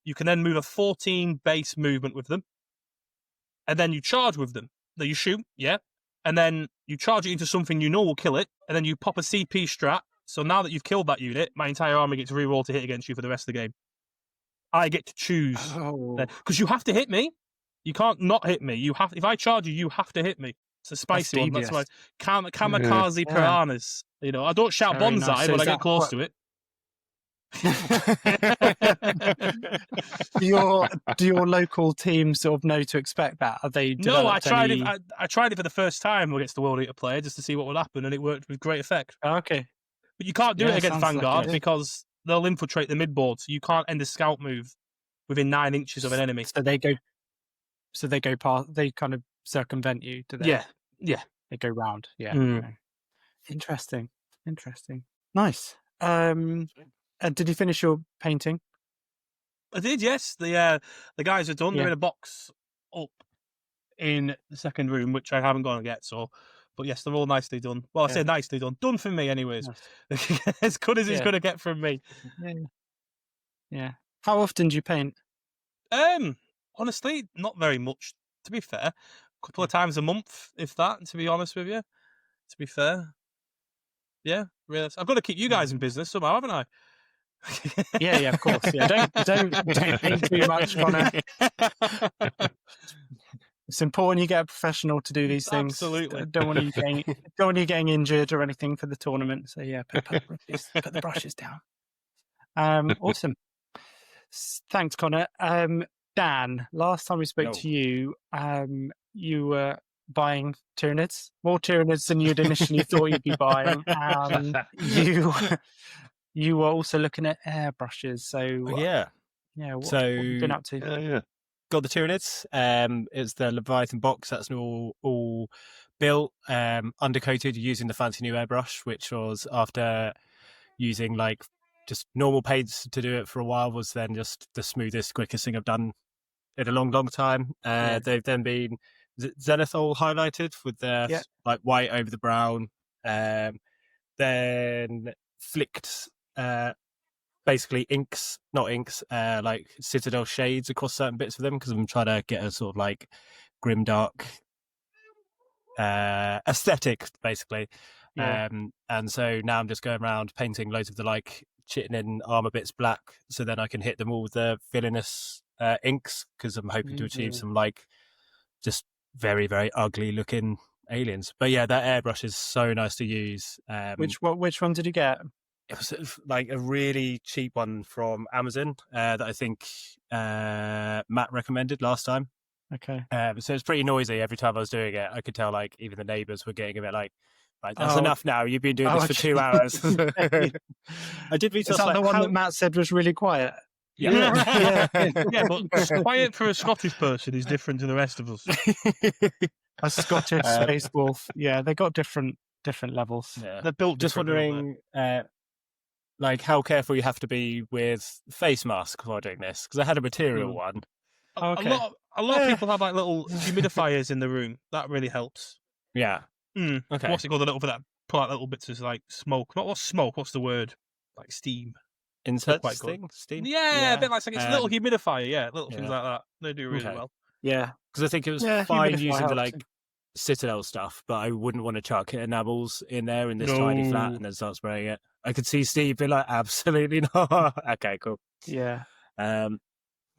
you can then move a 14 base movement with them, and then you charge with them. Then you shoot, and then you charge it into something you know will kill it, and then you pop a CP strat. So now that you've killed that unit, my entire army gets rerolled to hit against you for the rest of the game. I get to choose because you have to hit me. You can't not hit me. You have if I charge you, you have to hit me. It's a spicy one. That's why kamikaze piranhas. I don't shout Very bonsai, nice. So but is I get that close quite- to it. Do your local teams sort of know to expect that? Are they No, I developed tried any... it. I tried it for the first time against the World Eater player just to see what would happen, and it worked with great effect. Oh, okay. But you can't do Yeah, it against sounds like Vanguard it. because they'll infiltrate the midboard, so you can't end a scout move within 9 inches of an enemy. So they go past. They kind of circumvent you. Do they? Yeah. They go round. Yeah. Mm. Okay. Interesting. Nice. Did you finish your painting? I did, yes. The guys are done. They're Yeah. in a box up in the second room, which I haven't gone yet. So, but yes, they're all nicely done. Well, I say nicely done. Done for me, anyways. Nice. As good as it's Yeah. going to get from me. Yeah. How often do you paint? Honestly, not very much. To be fair, a couple of times a month, if that. To be honest with you, To be fair, yeah, really. I've got to keep you guys in business somehow, haven't I? Yeah, of course. Yeah, don't think too much, Connor. It's important you get a professional to do these things. Absolutely. Don't want you getting injured or anything for the tournament. So yeah, put the brushes down. Awesome. Thanks, Connor. Dan, last time we spoke to you, you were buying Tyranids, more Tyranids than you'd initially thought you'd be buying. You were also looking at airbrushes. So what have you been up to? Yeah. Got the Tyranids. It's the Leviathan box that's all built, undercoated using the fancy new airbrush, which was after using like just normal paints to do it for a while, was then just the smoothest, quickest thing I've done in a long time. They've then been zenithal highlighted with their like white over the brown, then flicked basically like Citadel shades across certain bits of them, because I'm trying to get a sort of like grim dark aesthetic basically. And so now I'm just going around painting loads of the like chitin armor bits black, so then I can hit them all with the villainous inks, because I'm hoping to achieve some like just very, very ugly looking aliens. But yeah, that airbrush is so nice to use. Which one did you get? It was like a really cheap one from Amazon that I think Matt recommended last time. Okay. So it's pretty noisy every time I was doing it. I could tell like even the neighbours were getting a bit like that's enough now. You've been doing this for 2 hours. I did read. Is that the one that Matt said was really quiet? Yeah, but quiet for a Scottish person is different to the rest of us. A Scottish space wolf. Yeah, they got different levels. Yeah. They're built. Just wondering, like how careful you have to be with face masks while doing this, because I had a material one. Okay. A lot of people have like little humidifiers in the room. That really helps. Yeah. Okay. What's it called? A little bit that pull out little bits of like smoke. Not what's smoke. What's the word? Like steam. Inserts thing? Steam? Yeah, a bit like it's a little humidifier. Yeah, little things like that. They do really well. Yeah, because I think it was fine using the like Citadel stuff, but I wouldn't want to chuck enamels in there in this tiny flat and then start spraying it. I could see Steve be like, absolutely not. Okay, cool. Yeah. But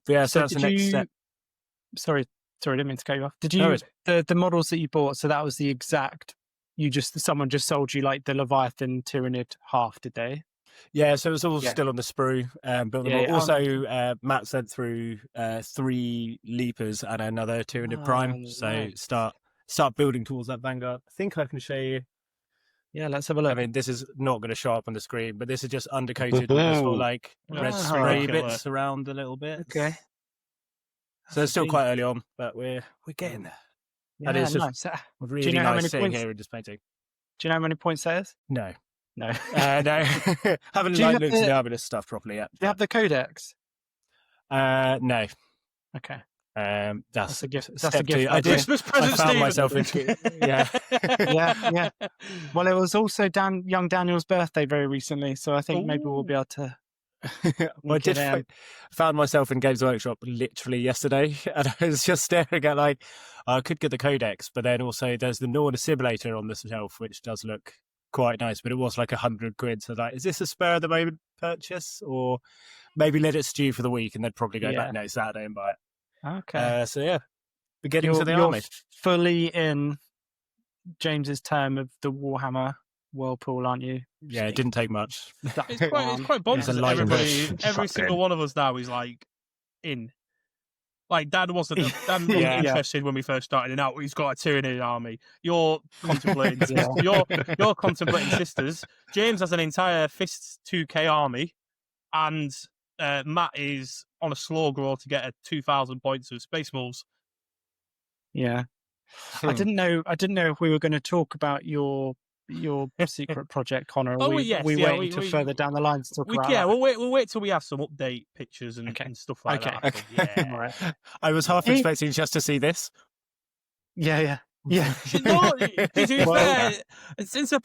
yeah, so that's the next step. Sorry, didn't mean to cut you off. Did you the models that you bought? So that was the exact. Someone just sold you like the Leviathan Tyranid half, did they? Yeah, so it was all still on the sprue. But also, Matt sent through 3 Leapers and another Tyranid Prime. So start building towards that Vanguard. I think I can show you. Yeah, let's have a look. I mean, this is not going to show up on the screen, but this is just undercoated with this sort of like red spray bits around a little bit. Okay. So it's still quite early on, but we're getting there. Yeah, and it's just nice. really nice sitting here and just painting. Do you know how many points that is? No. No. No. Haven't looked at the Arbalist stuff properly yet. Do you have the codex? No. Okay. That's a gift. That's a gift. Christmas present. I found myself in. Yeah. Well, it was also young Daniel's birthday very recently, so I think maybe we'll be able to. Well, I found myself in Games Workshop literally yesterday, and I was just staring at like I could get the codex, but then also there's the Norna simulator on the shelf, which does look quite nice, but it was like £100. So like, is this a spur of the moment purchase, or maybe let it stew for the week and then probably go back next Saturday and buy it? Okay. So yeah, beginning to the army. Fully in James's term of the Warhammer whirlpool, aren't you? Yeah, it didn't take much. It's quite bonkers. Every single one of us now is like in. Like Dan wasn't interested when we first started, and now he's got a Tyranid army. You're contemplating you're contemplating sisters. James has an entire Fists 2K army, and Matt is on a slog to get 2,000 points of Space Wolves. Yeah. I didn't know if we were going to talk about your secret project, Connor. We wait until further down the line to talk about that. We'll wait till we have some update pictures and stuff like that. Okay. Yeah. Right. I was half expecting just to see this. Yeah. No, to be fair, since I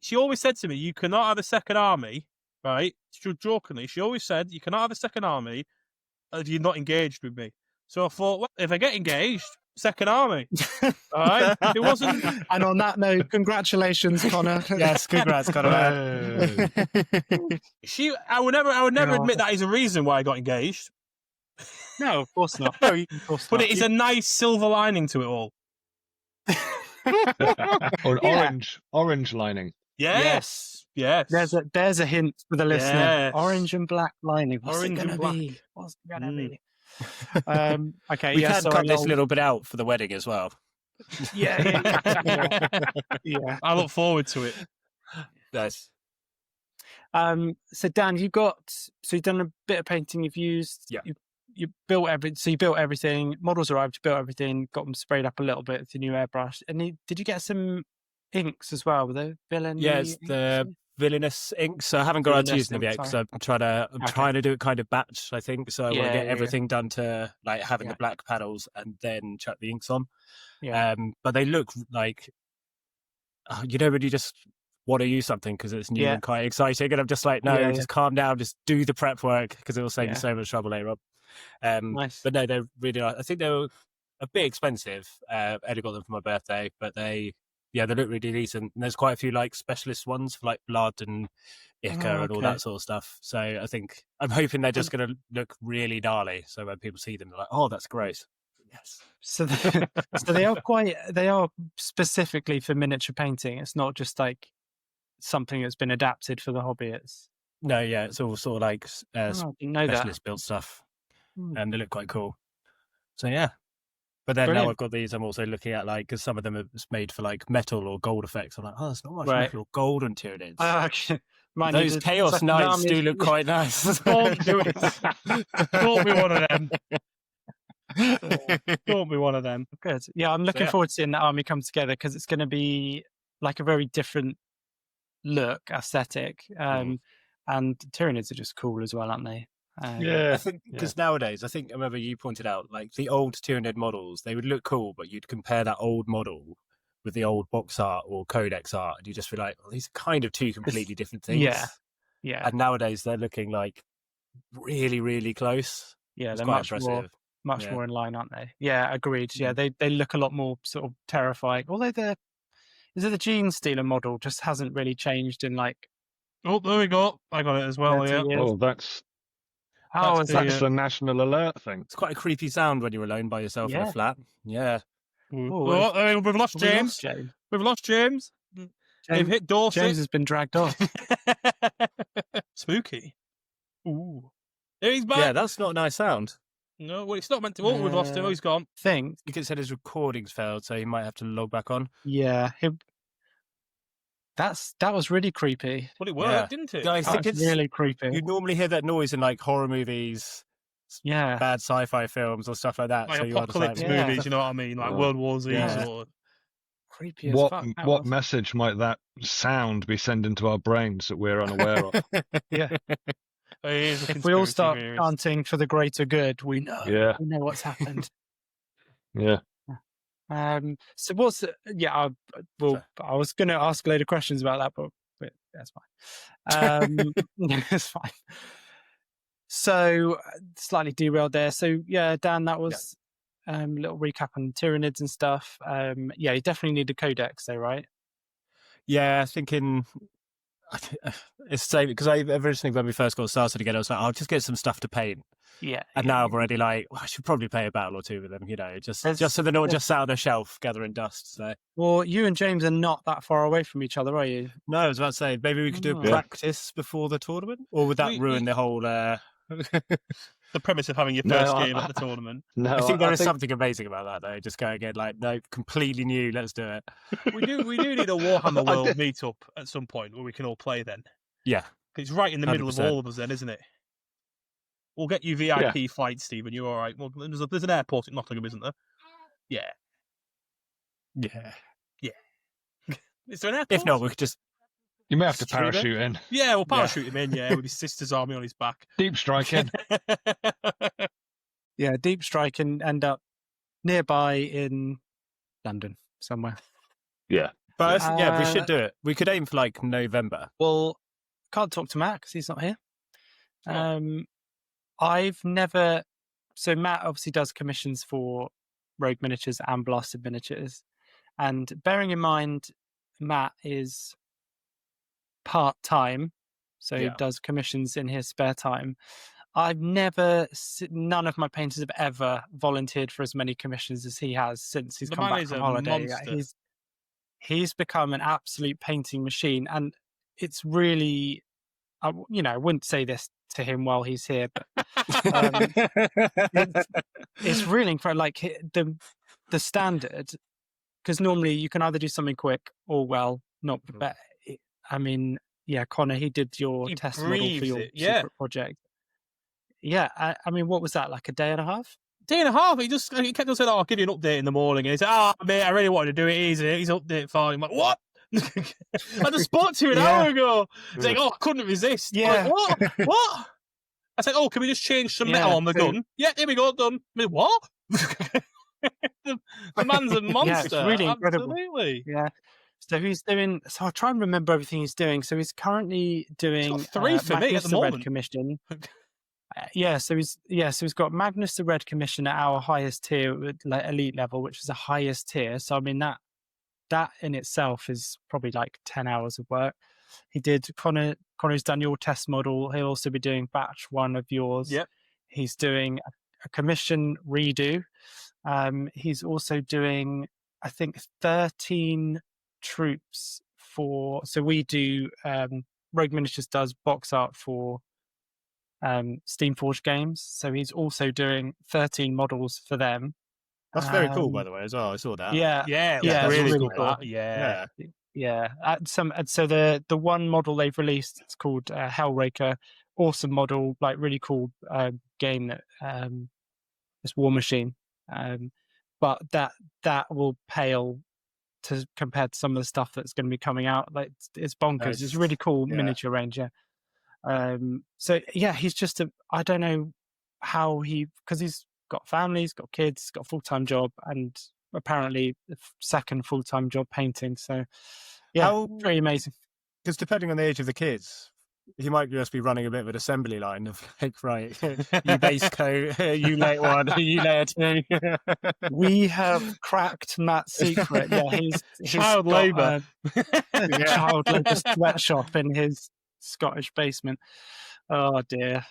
she always said to me, you cannot have a second army, right? Jokingly, she always said, you cannot have a second army if you're not engaged with me. So I thought, well, if I get engaged, Second Army. All right, it wasn't. And on that note, congratulations, Connor. Yes, congrats, Connor. I would never God. admit that is a reason why I got engaged. No, of course not. No, Of course But not. it is a nice silver lining to it all. Or an Yeah. orange lining. Yes. There's a hint for the listener. Yes. Orange and black lining. What's Orange it and gonna black. be? What's it gonna Mm. be? Okay, we yeah, can sorry, cut this I'll- little bit out for the wedding as well. Yeah. Yeah. I look forward to it. Nice. So Dan, you've done a bit of painting. You've used. Yeah. You built you built everything. Models arrived. You built everything. Got them sprayed up a little bit with the new airbrush. And did you get some inks as well? Were they villain? Yeah, it's the villainous ink. So I haven't got around to Villainous using them ink, yet because sorry. I'm trying to do it kind of batch. I think so. I want to Yeah, get yeah. everything done to like having Yeah. the black panels and then chuck the inks on. Yeah. But they look like when you just want to use something because it's new Yeah. and quite exciting, and I'm just like, no, Yeah, just calm down, just do the prep work because it will save Yeah. you so much trouble later on. Nice. But no, they're really nice. I think they were a bit expensive. I only got them for my birthday, but they look really decent. And there's quite a few like specialist ones for like blood and ichor and all okay. that sort of stuff. So I'm hoping they're just going to look really gnarly. So when people see them, they're like, oh, that's gross. Yes. So they are specifically for miniature painting. It's not just like something that's been adapted for the hobby. It's No, yeah, it's all sort of like I didn't know that. specialist built stuff, Hmm. and they look quite cool. So yeah. But then now Brilliant. I've got these, I'm also looking at like, because some of them are made for like metal or gold effects. I'm like, oh, there's not much Right. metal or gold on Tyranids. Okay. Might Those need Chaos second Knights army do is- look quite nice. Don't do it. Don't be one of them. Don't be one of them. Good. Yeah, I'm looking yeah. forward to seeing that army come together because it's going to be like a very different look, aesthetic. And Tyranids are just cool as well, aren't they? I think because nowadays, I remember you pointed out like the old Tyranid models, they would look cool, but you'd compare that old model with the old box art or codex art, and you just feel like, well, these are kind of two completely different things. Yeah. And nowadays they're looking like really, really close. Yeah, It's they're quite much impressive. more Yeah. in line, aren't they? Yeah, agreed. Yeah, they look a lot more sort of terrifying. Although the Gene Stealer model just hasn't really changed in like Oh, there we go. I got it as well. 30 Yeah. years. Oh, that's Oh, is that? that's the national alert thing. It's quite a creepy sound when you're alone by yourself in Yeah. a flat. Yeah. Oh, we've lost Have we James. lost James? We've lost James. They've James, hit Dorset. James has been dragged off. Spooky. Ooh. There he's back. Yeah, that's not a nice sound. No, well, it's not meant to. Oh, we've lost him. Oh, he's gone. Think. You could say his recordings failed, so he might have to log back on. Yeah, that was really creepy. Well, it worked, Yeah. didn't it? I think That's it's really creepy. you normally hear that noise in like horror movies, Yeah. bad sci-fi films, or stuff like that. Like so you are just apocalypse like, Yeah. movies, you know what I mean? Like Oh. World War Z Yeah. sort of. Creepy as What fuck. that what was. message might that sound be sending to our brains that we're unaware of? Yeah. It is a If we all conspiracy start theorist. chanting for the greater good, we know. Yeah. We know what's happened. Yeah. So what's I was going to ask a load of questions about that, but that's fine. It's fine. So slightly derailed there. So yeah, Dan, that was a little recap on Tyranids and stuff. Yeah, you definitely need a codex, though, right? Yeah, thinking it's the same because I originally when we first got started again, I was like, I'll just get some stuff to paint. Yeah. And now I'm already like, well, I should probably play a battle or two with them, just There's- so they're not just sat on a shelf gathering dust. So Well, you and James are not that far away from each other, are you? no, I was about to say maybe we could do a Yeah. practice before the tournament, or would that We- ruin the whole? The premise of having your No, first I- game at the tournament. No, I think there is something amazing about that, though. Just going again, like, no, completely new. Let's do it. We do need a Warhammer World meetup at some point where we can all play then. Yeah, It's right in the middle of 100%. all of us then, isn't it? We'll get you VIP flights, Stephen. You're all right. Well, there's an airport at Nottingham, isn't there? Yeah. yeah. Is there an airport? If not, we could just You may have to Stream it? parachute in. Yeah, we'll parachute him in, with his sister's army on his back. Deep striking. Yeah, Deep Strike and end up nearby in London somewhere. Yeah. But we Uh, should do it. We could aim for like November. Well, can't talk to Matt because he's not here. Oh. I've never. So Matt obviously does commissions for rogue miniatures and blasted miniatures. And bearing in mind, Matt is part-time, so he does commissions in his spare time. None of my painters have ever volunteered for as many commissions as he has since he's come back from holiday. He's become an absolute painting machine, and it's really, I wouldn't say this to him while he's here, but it's really incredible. Like the standard, because normally you can either do something quick or not. But Connor, he did your test model for your secret project. Yeah, I mean, what was that, like a day and a half? Day and a half. He kept on saying, "Oh, I'll give you an update in the morning." And he said, "Oh, mate, I really wanted to do it easy. He's update fine." I'm like, "What?" I just spoke to you an hour ago. He's like, "Oh, I couldn't resist." Yeah. Like, what? I said, "Oh, can we just change some metal on the gun?" Yeah, here we go, done. I mean, what? the man's a monster. Yeah, it's really incredible. Absolutely. Yeah. So he's doing. So I'll try and remember everything he's doing. So he's currely doing He's got 3 for me at the moment. Red Commission. So he's got Magnus the Red Commission at our highest tier, like elite level, which is the highest tier. So I mean that in itself is probably like 10 hours of work. He did Connor's done your test model. He'll also be doing batch 1 of yours. Yep. He's doing a commission redo. He's also doing, I think, 13 troops for. So we do. Rogue Miniatures does box art for Steamforged games, so he's also doing 13 models for them. That's very cool, by the way, as well. I saw that. That's really cool. So the one model they've released, it's called Hellraker. Awesome model, like really cool game that it's War Machine, but that will pale to compared to some of the stuff that's going to be coming out. Like it's bonkers. It's a really cool miniature range. So yeah, he's just I don't know how because he's got family, he's got kids, he's got a full-time job, and apparently a second full-time job painting. So yeah, very amazing. Because depending on the age of the kids, he might just be running a bit of an assembly line of like, right, you base coat, you layer 1, you layer 2. We have cracked Matt's secret. Yeah, he's child labour. Child labour sweatshop in his Scottish basement. Oh dear.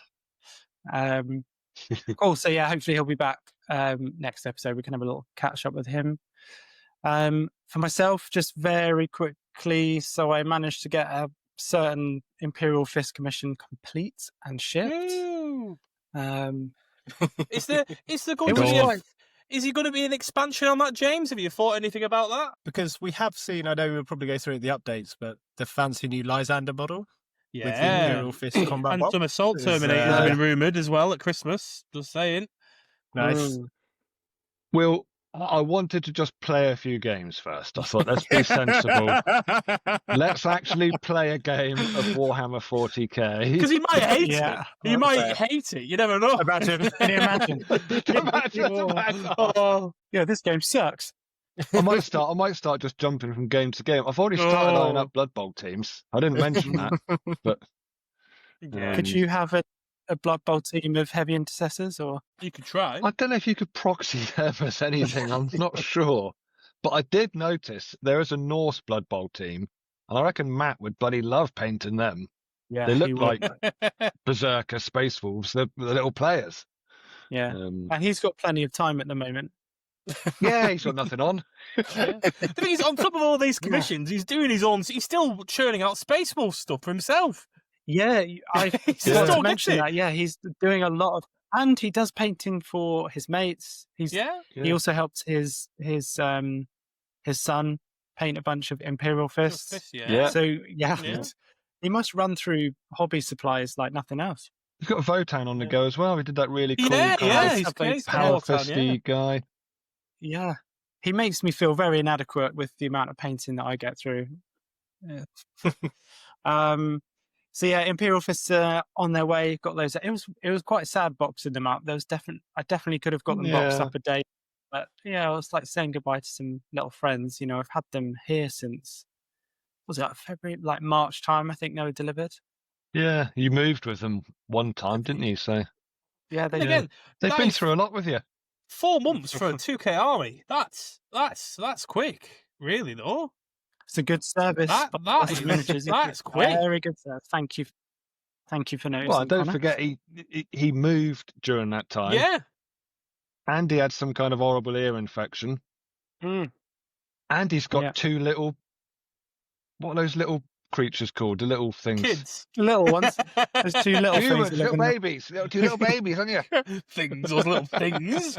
Cool. So yeah, hopefully he'll be back next episode. We can have a little catch up with him. For myself, just very quickly, so I managed to get a certain Imperial Fist commission complete and shipped. Is there going to be is he going to be an expansion on that, James? Have you thought anything about that? Because we have seen, I know we'll probably go through it in the updates, but the fancy new Lysander model. Yeah. With the Imperial Fist combat and box. some Assault Terminators have been rumoured as well at Christmas. Just saying. Nice. Well, I wanted to just play a few games first. I thought, let's be sensible. Let's actually play a game of Warhammer 40k. Because he might hate it. He might hate it. You never know. Imagine. Can you imagine? Yeah, this game sucks. I might start just jumping from game to game. I've already started lining up Blood Bowl teams. I didn't mention that, but could you have a Blood Bowl team of heavy intercessors, or you could try? I don't know if you could proxy them as anything. I'm not sure, but I did notice there is a Norse Blood Bowl team, and I reckon Matt would bloody love painting them. Yeah, they look like Berserker Space Wolves. They're the little players. Yeah, and he's got plenty of time at the moment. Yeah, he's got nothing on. The thing is, on top of all these commissions, he's doing his own. He's still churning out Space Wolf stuff for himself. Yeah, I forgot to mention that. Yeah, he's doing a lot of, and he does painting for his mates. He also helps his son paint a bunch of Imperial Fists. So he must run through hobby supplies like nothing else. He's got Votan on the go as well. He did that really cool he's power fisty guy. Yeah, he makes me feel very inadequate with the amount of painting that I get through. Yeah. So yeah, Imperial Fists are on their way. Got those. It was quite sad boxing them up. I definitely could have got them boxed up a day, but I was like saying goodbye to some little friends. I've had them here since February, like March time. I think they were delivered. Yeah, you moved with them one time, didn't you? So yeah, they've been through a lot with you. 4 months for a 2K army. That's quick, really though. It's a good service. That is Miniatures. that's quick. Very good service. Thank you for noticing. Well, don't Connor. forget he moved during that time. Yeah. And he had some kind of horrible ear infection. Mm. And he's got Yeah. 2 little, what are those little creatures called? The little things. Kids. The little ones. There's 2 little things. Humans, that little live in the- babies. 2 little babies, aren't you? Things, those little things.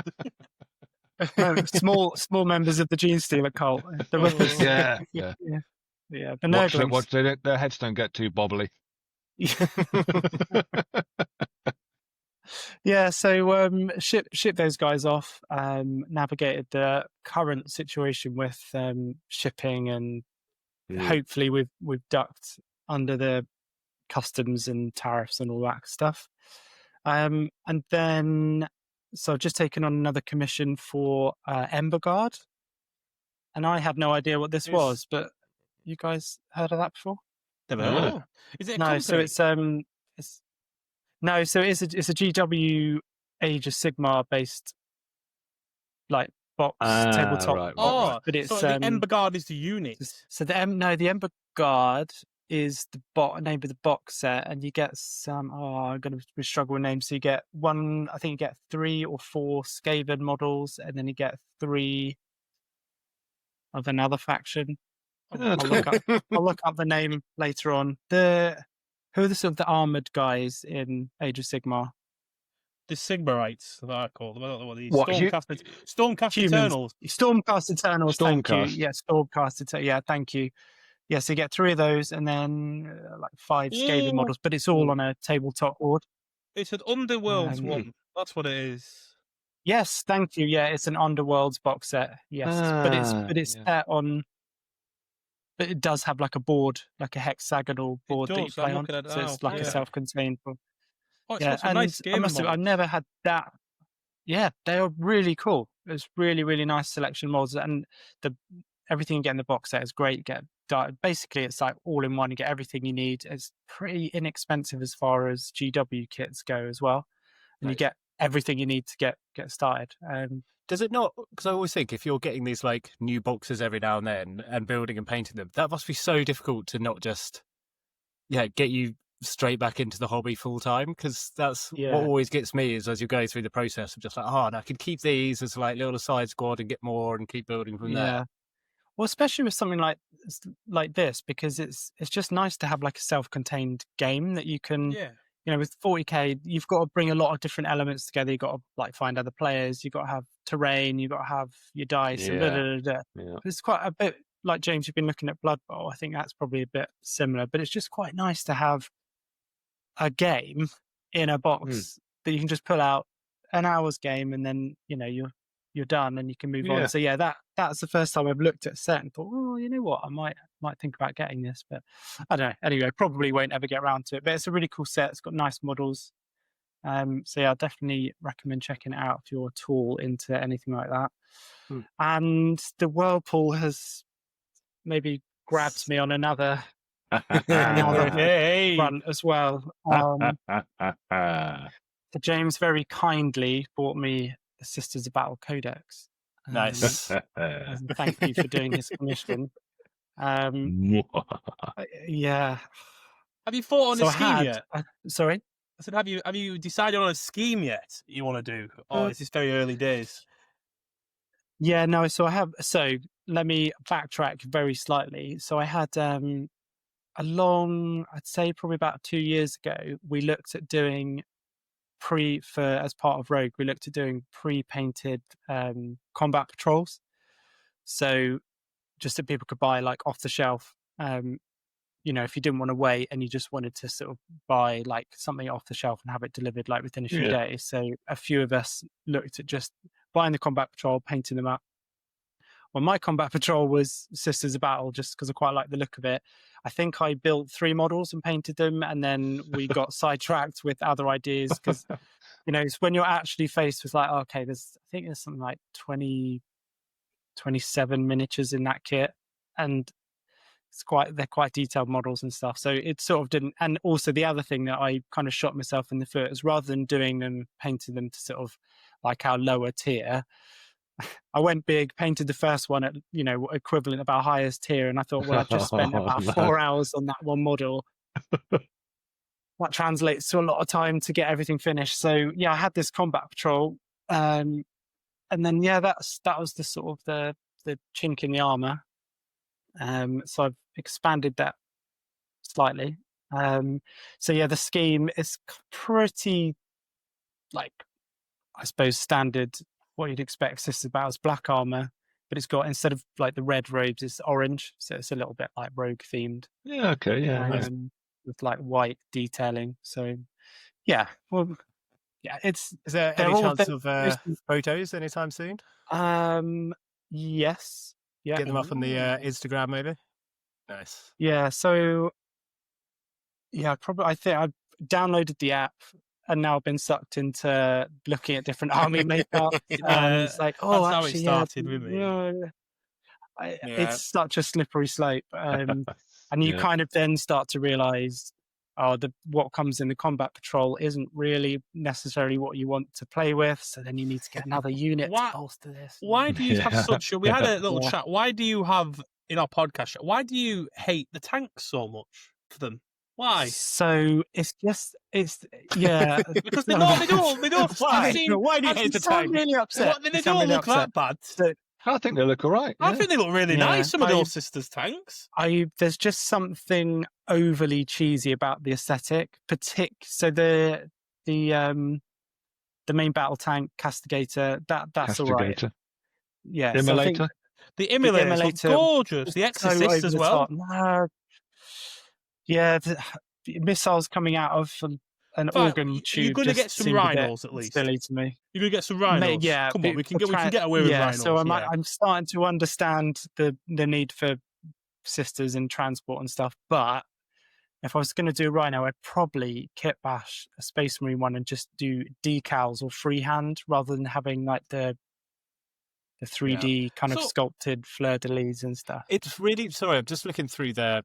small members of the Gene Stealer cult. The Rippers. Yeah. Yeah. The Watch Nurglings. their heads don't get too bobbly. Yeah, so ship those guys off. Navigated the current situation with shipping, and hopefully we've ducked under the customs and tariffs and all that stuff. And then, so I've just taken on another commission for Ember Guard, and I had no idea what this was, but you guys heard of that before? Never heard of it. Is it a No, company? so it's a GW Age of Sigmar based like box tabletop. Right. box, but it's so the Ember Guard is the unit. So the Ember Guard is the name of the box set, and you get some. I'm going to struggle with names. So you get one. I think you get 3 or 4 Skaven models, and then you get 3 of another faction. I'll look up the name later on. Who are the sort of the armored guys in Age of Sigmar? The Sigmarites, that I call them. I don't know what these What, Stormcast Humans. Eternals. Stormcast Eternals. Thank Stormcast. you. Yeah, Stormcast Eternals. Yeah, thank you. Yeah, so you get 3 of those, and then like 5 Skaven models, but it's all on a tabletop board. It's an Underworlds one. That's what it is. Yes, thank you. Yeah, it's an Underworlds box set. Yes, but it's set on. But it does have like a board, like a hexagonal board that you play on. So it's like a self-contained board. Oh, it's got some nice game models. I've never had that. Yeah, they are really cool. It's really, really nice selection models, and everything you get in the box set is great. Basically, it's like all in one. You get everything you need. It's pretty inexpensive as far as GW kits go as well, and you get everything you need to get started. Does it not? Because I always think if you're getting these like new boxes every now and then and building and painting them, that must be so difficult to not just get you straight back into the hobby full time. Because that's what always gets me is as you go through the process of just like, I could keep these as like little side squad and get more and keep building from there. Well, especially with something like this, because it's just nice to have like a self-contained game that you can. Yeah. You know, with 40k, you've got to bring a lot of different elements together. You've got to like find other players. You've got to have terrain. You've got to have your dice. And It's quite a bit like James. You've been looking at Blood Bowl. I think that's probably a bit similar. But it's just quite nice to have a game in a box that you can just pull out an hour's game, and then you're done and you can move on. So that's the first time I've looked at a set and thought, oh, you know what, I might think about getting this, but I don't know. Anyway, probably won't ever get around to it. But it's a really cool set. It's got nice models. So I definitely recommend checking it out if you're at all into anything like that. And the Whirlpool has maybe grabbed me on another front as well. So James very kindly bought me the Sisters of Battle Codex. Nice. Thank you for doing his commission. Yeah. Have you thought on a scheme yet? Sorry? I said, have you decided on a scheme yet you want to do? Or is this very early days? Yeah, no, so I have. So let me backtrack very slightly. So I had I'd say probably about 2 years ago, we looked at doing as part of Rogue, we looked at doing pre-painted combat patrols. So just that people could buy like off the shelf, if you didn't want to wait and you just wanted to sort of buy like something off the shelf and have it delivered like within a few days. So a few of us looked at just buying the combat patrol, painting them up. Well, my combat patrol was Sisters of Battle just because I quite like the look of it. I think I built 3 models and painted them, and then we got sidetracked with other ideas because, it's when you're actually faced with like, okay, I think there's something like 27 miniatures in that kit, and they're quite detailed models and stuff. So it sort of didn't. And also the other thing that I kind of shot myself in the foot is rather than doing them, painting them to sort of like our lower tier. I went big, painted the first one at, equivalent of our highest tier. And I thought, well, I've just spent about 4 hours on that one model. That translates to a lot of time to get everything finished. So yeah, I had this combat patrol. And then, that was the sort of the chink in the armor. So I've expanded that slightly. So yeah, the scheme is pretty, like, I suppose, standard, what you'd expect Sisters Battle's black armor, but it's got, instead of like the red robes, it's orange, so it's a little bit like rogue themed. Yeah, okay, yeah. Nice. With like white detailing. So yeah, well, yeah, is there any chance of photos anytime soon? Yes. Yeah. Get them up on the Instagram, maybe. Nice. Yeah. So yeah, I think I've downloaded the app and now been sucked into looking at different army makeup. It's like, that's how it started with me. It's such a slippery slope. And you kind of then start to realize, what comes in the combat patrol isn't really necessarily what you want to play with. So then you need to get another unit to bolster this. Why do you have such we had a little chat. Why do you have, in our podcast, why do you hate the tanks so much for them? Why? So it's because they don't. Why do you hate the tanks? Really upset. They don't look that bad. So, I think they look all right. I think they look really nice, some of those Sisters tanks. There's just something overly cheesy about the aesthetic. So the main battle tank, Castigator, that's all right. Yeah. Immolator? The Immolator, gorgeous. The Exorcist as well. Yeah, the missiles coming out of an organ tube. You're going to get some rhinos at least. Silly to me. You're going to get some rhinos. Yeah, come on, we can get away with rhinos. So I'm starting to understand the need for Sisters in transport and stuff. But if I was going to do a rhino, I'd probably kit bash a Space Marine one and just do decals or freehand rather than having like the 3D kind of sculpted fleur-de-lis and stuff. It's really, sorry, I'm just looking through this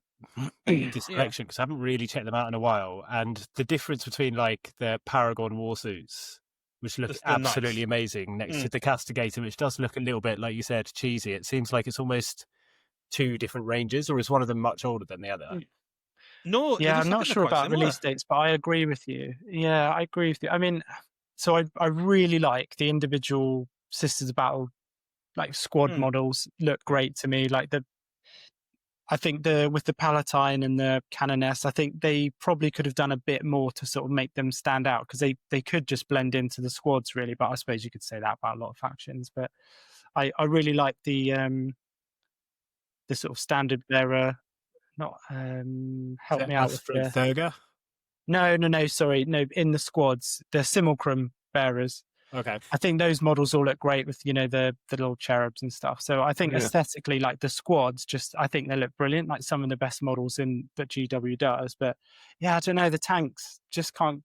collection because I haven't really checked them out in a while. And the difference between like the Paragon warsuits, which look absolutely amazing, next to the Castigator, which does look a little bit, like you said, cheesy. It seems like it's almost two different ranges, or is one of them much older than the other? No, yeah, I'm not sure about release dates, but I agree with you. Yeah, I agree with you. I mean, so I really like the individual Sisters of Battle, like squad models look great to me. Like I think with the Palatine and the Canoness, I think they probably could have done a bit more to sort of make them stand out because they could just blend into the squads really. But I suppose you could say that about a lot of factions. But I really like the sort of standard bearer. Not help me out with the Thurga. No, sorry, no. In the squads, the Simulacrum bearers. Okay. I think those models all look great with, the little cherubs and stuff. So I think aesthetically, like the squads, I think they look brilliant. Like some of the best models that GW does. But yeah, I don't know. The tanks just can't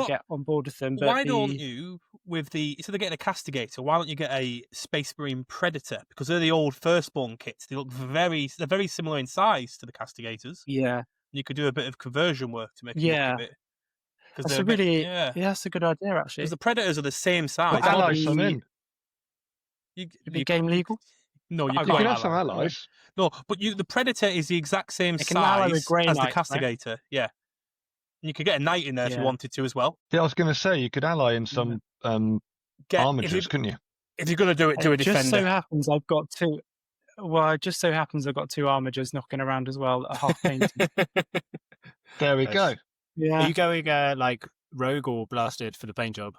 get on board with them. But why don't you, instead of getting a Castigator, why don't you get a Space Marine Predator? Because they're the old Firstborn kits. They're very similar in size to the Castigators. Yeah. You could do a bit of conversion work to make it look a bit. That's that's a good idea, actually. Because the Predators are the same size. Be game legal? No, you can have some allies. No, but the Predator is the exact same size as the Castigator. Right? Yeah. And you could get a Knight in there if you wanted to as well. Yeah, I was going to say, you could ally in some armigers, couldn't you? If you're going to do it to a defender. It just so happens I've got two. Well, it just so happens I've got two armigers knocking around as well, half painted. There we go. Yeah. Are you going like rogue or blasted for the paint job?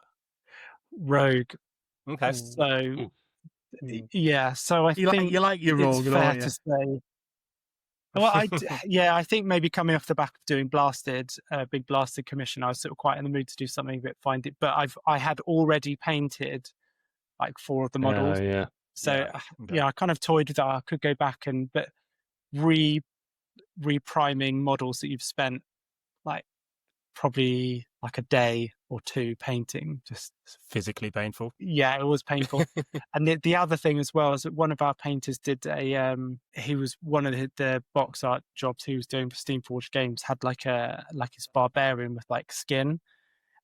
Rogue. Okay. So yeah. So I think you like your rogue, it's fair to say. Well, I think maybe coming off the back of doing big blasted commission, I was sort of quite in the mood to do something a bit finding. But I had already painted like 4 of the models. Yeah. So I kind of toyed with that. I could go back but re-priming models that you've spent like probably like a day or 2 painting, just physically painful. Yeah, it was painful. And the other thing as well is that one of our painters did he was one of the box art jobs he was doing for Steamforged Games had like his barbarian with like skin,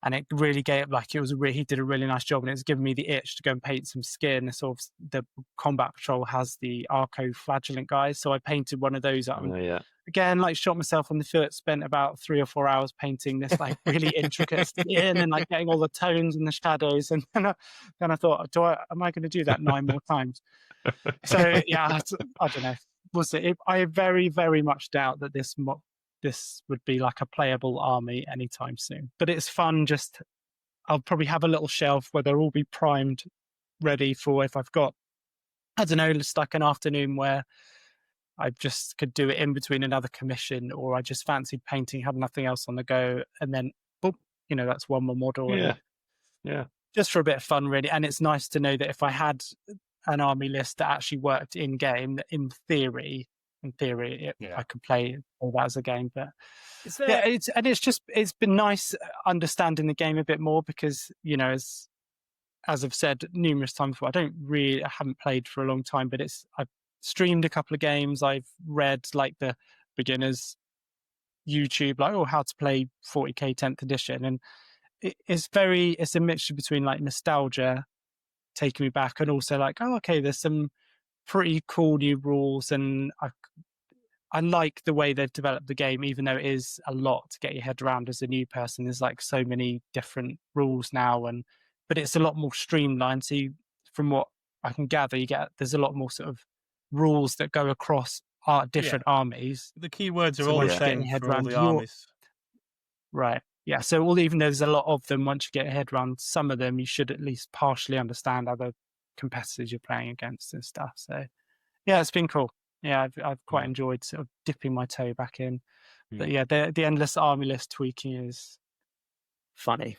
and it really gave he did a really nice job, and it's given me the itch to go and paint some skin. Sort of the combat patrol has the Arco flagellant guys, so I painted one of those up. Again, like shot myself in the foot, spent about 3 or 4 hours painting this like really intricate skin and like getting all the tones and the shadows. And then I thought, am I going to do that 9 more times? So yeah, I don't know. I very, very much doubt that this would be like a playable army anytime soon. But it's fun. I'll probably have a little shelf where they'll all be primed, ready for if I've got, I don't know, just like an afternoon where I just could do it in between another commission, or I just fancied painting, had nothing else on the go, and then, boop, that's one more model. Yeah. Just for a bit of fun, really. And it's nice to know that if I had an army list that actually worked in game, that in theory, I could play all that as a game. But it's been nice understanding the game a bit more because, as I've said numerous times before, I haven't played for a long time, but I've streamed a couple of games. I've read like the beginners YouTube, like how to play 40k 10th edition, and it's a mixture between like nostalgia taking me back and also like, there's some pretty cool new rules, and I like the way they've developed the game, even though it is a lot to get your head around as a new person. There's like so many different rules now, but it's a lot more streamlined. So from what I can gather, there's a lot more sort of rules that go across different armies. The keywords are all the same for all the armies. Right. Yeah. So even though there's a lot of them, once you get your head around some of them, you should at least partially understand other competitors you're playing against and stuff. So yeah, it's been cool. Yeah, I've quite enjoyed sort of dipping my toe back in. But yeah, the endless army list tweaking is funny.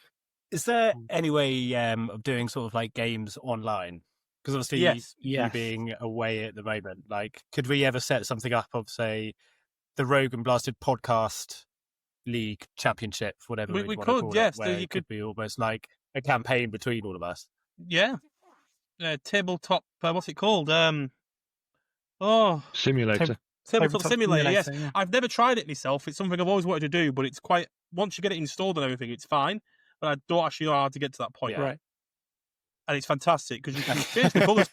Is there any way of doing sort of like games online? Because obviously, you being away at the moment, like, could we ever set something up of, say, the Rogue and Blasted podcast league championship, whatever we could, call it, where it could be almost like a campaign between all of us? Yeah. Tabletop, what's it called? Simulator. Tabletop Simulator, yes. Yeah. I've never tried it myself. It's something I've always wanted to do, but it's quite, once you get it installed and everything, it's fine. But I don't actually know how to get to that point. Yeah. Right. And it's fantastic because you can change the colours.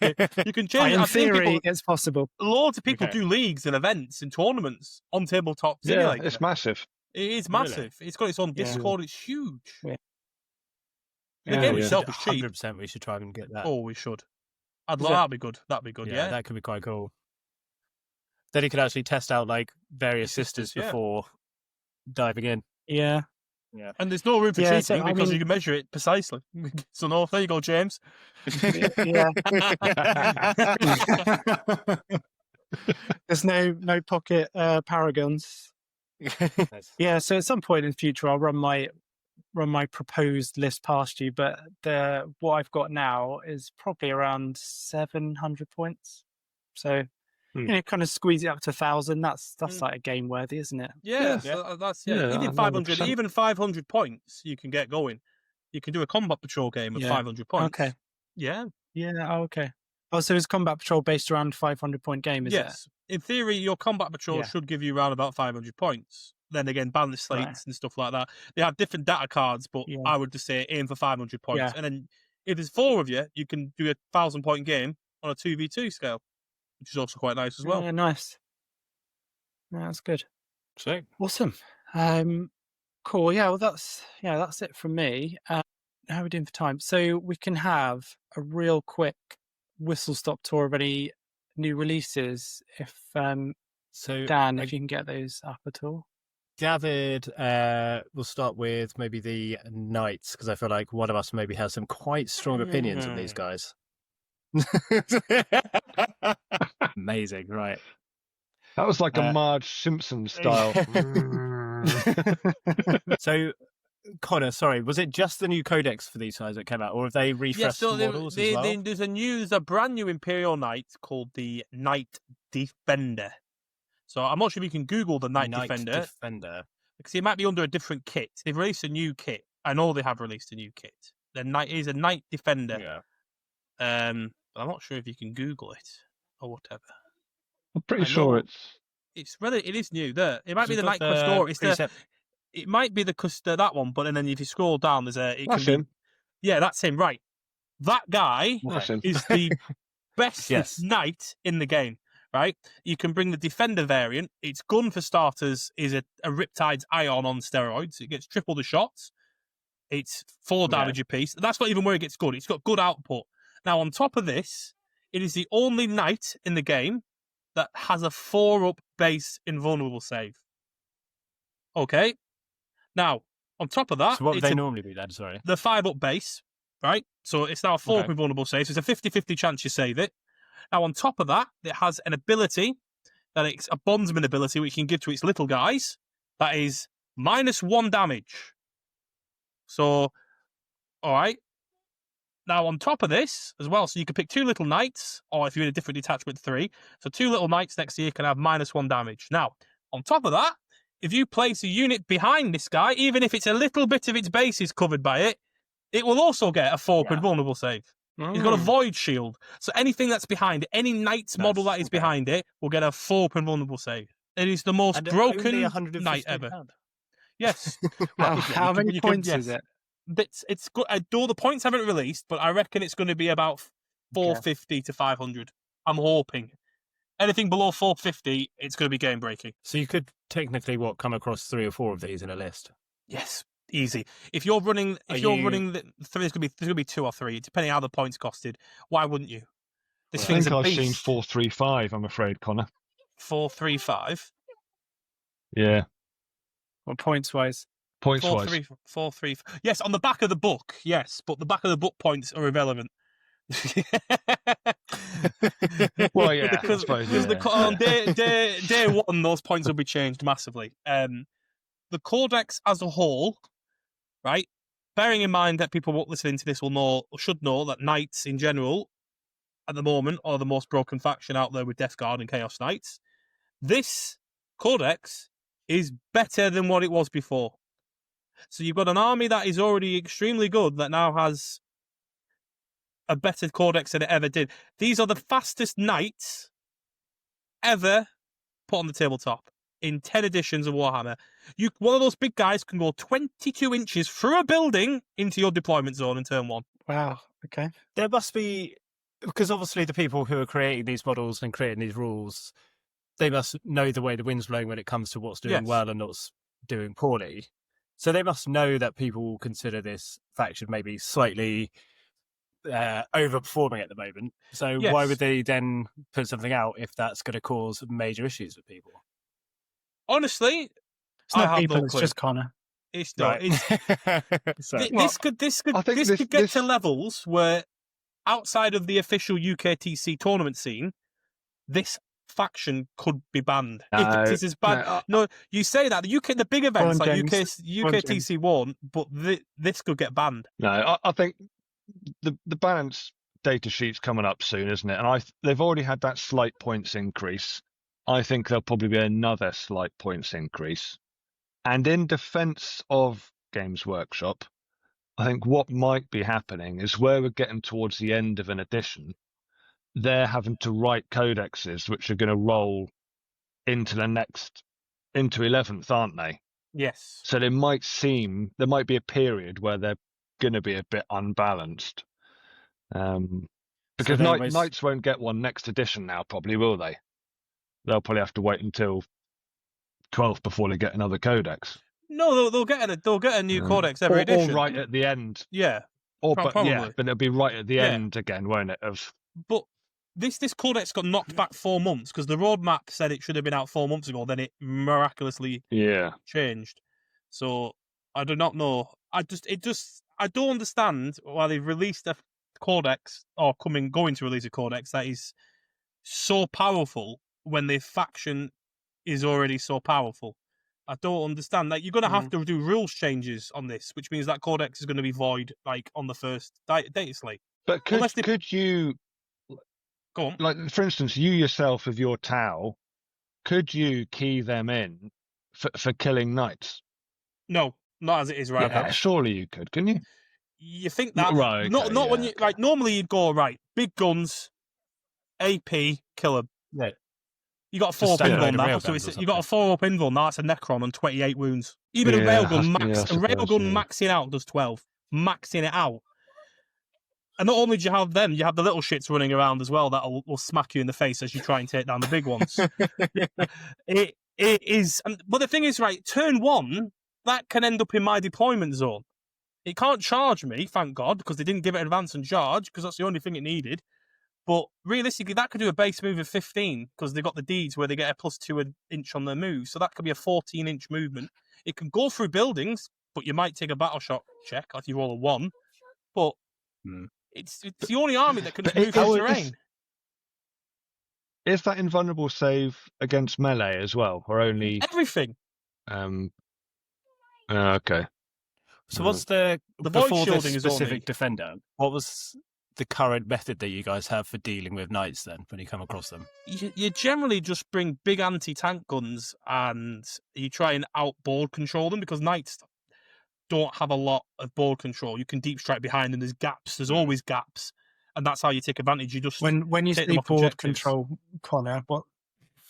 You can change. In theory, it's possible. Loads of people do leagues and events and tournaments on Tabletop Simulator. Yeah, it's massive. It is massive. Really? It's got its own Discord. It's huge. Yeah. The game itself is cheap. 100% we should try and get that. Oh, we should. That'd be good. That'd be good. Yeah, that could be quite cool. Then you could actually test out like various systems before diving in. Yeah. Yeah. And there's no room for cheating because you can measure it precisely. So no, there you go, James. Yeah. There's no pocket paragons. Nice. Yeah, so at some point in the future I'll run my proposed list past you, but what I've got now is probably around 700 points. So kind of squeeze it up to 1,000. That's like a game worthy, isn't it? Yeah. That's even 500. 100%. Even 500 points, you can get going. You can do a combat patrol game of 500 points. Okay. Yeah. Yeah. Oh, okay. Oh, so is combat patrol based around 500-point game? Is yes. It? In theory, your combat patrol should give you around about 500 points. Then again, balance slates and stuff like that. They have different data cards, but I would just say aim for 500 points. Yeah. And then if there's 4 of you, you can do a 1,000-point game on a 2v2 scale, which is also quite nice as well. Yeah, nice. Yeah, that's good. Sweet. Awesome. Cool. Yeah, well, that's it from me. How are we doing for time? So we can have a real quick whistle-stop tour of any new releases. If Dan, if you can get those up at all. Gathered, we'll start with maybe the Knights, because I feel like one of us maybe has some quite strong opinions on these guys. Amazing, right? That was like a Marge Simpson style. So, Connor, sorry, was it just the new codex for these guys that came out, or have they refreshed the models as well? There's a brand new Imperial Knight called the Knight Defender. So I'm not sure if you can Google the Knight Defender. Because it might be under a different kit. They've released a new kit. I know they have released a new kit. The Knight is a Knight Defender. Yeah. But I'm not sure if you can Google it or whatever. I'm pretty sure it is new. There, it might be the Knight Questor. it might be that one, but then if you scroll down, there's That's him. Yeah, that's him. Right, that guy That's him. is the best Yes. knight in the game. Right, you can bring the defender variant. Its gun for starters is a Riptide's Ion on steroids. It gets triple the shots. It's 4 damage apiece. That's not even where it gets good. It's got good output. Now, on top of this, it is the only knight in the game that has a 4-up base invulnerable save. Okay. Now, on top of that, So what would they normally be then? Sorry. the 5-up base, right? So it's now a 4-up invulnerable save. So it's a 50-50 chance you save it. Now, on top of that, it has an ability that it's a bondsman ability which you can give to its little guys. That is -1 damage. So, all right. Now, on top of this as well, so you can pick 2 little knights, or if you're in a different detachment, 3. So 2 little knights next to you can have -1 damage. Now, on top of that, if you place a unit behind this guy, even if it's a little bit of its base is covered by it, it will also get a 4-up invulnerable save. He's got a void shield. So anything that's behind it, any knight's model that is behind it, will get a 4-up invulnerable save. It is the most broken knight ever. £150. Yes. How many points is it? It's good. All the points haven't released, but I reckon it's going to be about 450 to 500. I'm hoping. Anything below 450, it's going to be game breaking. So you could technically come across 3 or 4 of these in a list. Yes, easy. If you're running, there's going to be 2 or 3, depending how the points costed. Why wouldn't you? I think I've seen 435. I'm afraid, Connor. 435. Yeah. Well, points wise. Points wise. 435. Yes, on the back of the book. Yes, but the back of the book points are irrelevant. Well, yeah, because, I suppose, on day 1, those points will be changed massively. The codex as a whole, right? Bearing in mind that people listening to this should know that knights in general, at the moment, are the most broken faction out there with Death Guard and Chaos Knights. This codex is better than what it was before. So you've got an army that is already extremely good that now has a better codex than it ever did. These are the fastest knights ever put on the tabletop in 10 editions of Warhammer. One of those big guys can go 22 inches through a building into your deployment zone in turn 1. Wow. Okay. There must be, because obviously the people who are creating these models and creating these rules, they must know the way the wind's blowing when it comes to what's doing well and what's doing poorly. So they must know that people will consider this faction maybe slightly overperforming at the moment. So why would they then put something out if that's going to cause major issues with people? Honestly, it's not I have people, no it's clue. just Connor. It's not. Right. This could get to levels where, outside of the official UKTC tournament scene, this faction could be banned. If this is banned. No, you say that the big events like UKTC won't, but this could get banned. No, I think the balance data sheet's coming up soon, isn't it? And they've already had that slight points increase. I think there'll probably be another slight points increase. And in defence of Games Workshop, I think what might be happening is where we're getting towards the end of an edition, they're having to write codexes which are going to roll into 11th, aren't they? Yes. So there might be a period where they're going to be a bit unbalanced. Because Knights won't get one next edition now, probably, will they? They'll probably have to wait until 12th before they get another codex. No, they'll get a new codex every edition. Or right at the end. Yeah. But it'll be right at the end again, won't it? But this codex got knocked back 4 months because the roadmap said it should have been out 4 months ago. Then it miraculously changed. So I do not know. I don't understand why they've released a codex or going to release a codex that is so powerful when the faction is already so powerful. I don't understand that. You're going to have to do rules changes on this, which means that codex is going to be void, like on the first data slate. But could you go on? Like, for instance, you yourself with your Tau, could you key them in for killing knights? No, not as it is right now. Surely you could, couldn't you? You think that? Right. Okay, not when you like. Normally, you'd go right. Big guns, AP, kill them. Yeah. You got a 4-up standard invul now, railguns so or it's, you got a something. 4-up invul now. It's a Necron on 28 wounds. Even a Yeah, railgun I suppose, maxing out does 12, maxing it out. And not only do you have them, you have the little shits running around as well that will smack you in the face as you try and take down the big ones. It is, but the thing is, right, turn 1, that can end up in my deployment zone. It can't charge me, thank God, because they didn't give it advance and charge, because that's the only thing it needed. But realistically, that could do a base move of 15, because they've got the deeds where they get a +2 inch on their move. So that could be a 14-inch movement. It can go through buildings, but you might take a battle shock check if you roll a 1. But it's the only army that can just move through terrain. Is that invulnerable save against melee as well, or only everything? Okay. So what's the void before shielding this is specific only- defender? What was the current method that you guys have for dealing with knights then when you come across them? You generally just bring big anti-tank guns and you try and outboard control them, because knights don't have a lot of board control. You can deep strike behind them. There's gaps. There's always gaps, and that's how you take advantage. You just when you take say them off board objectives. control, Connor,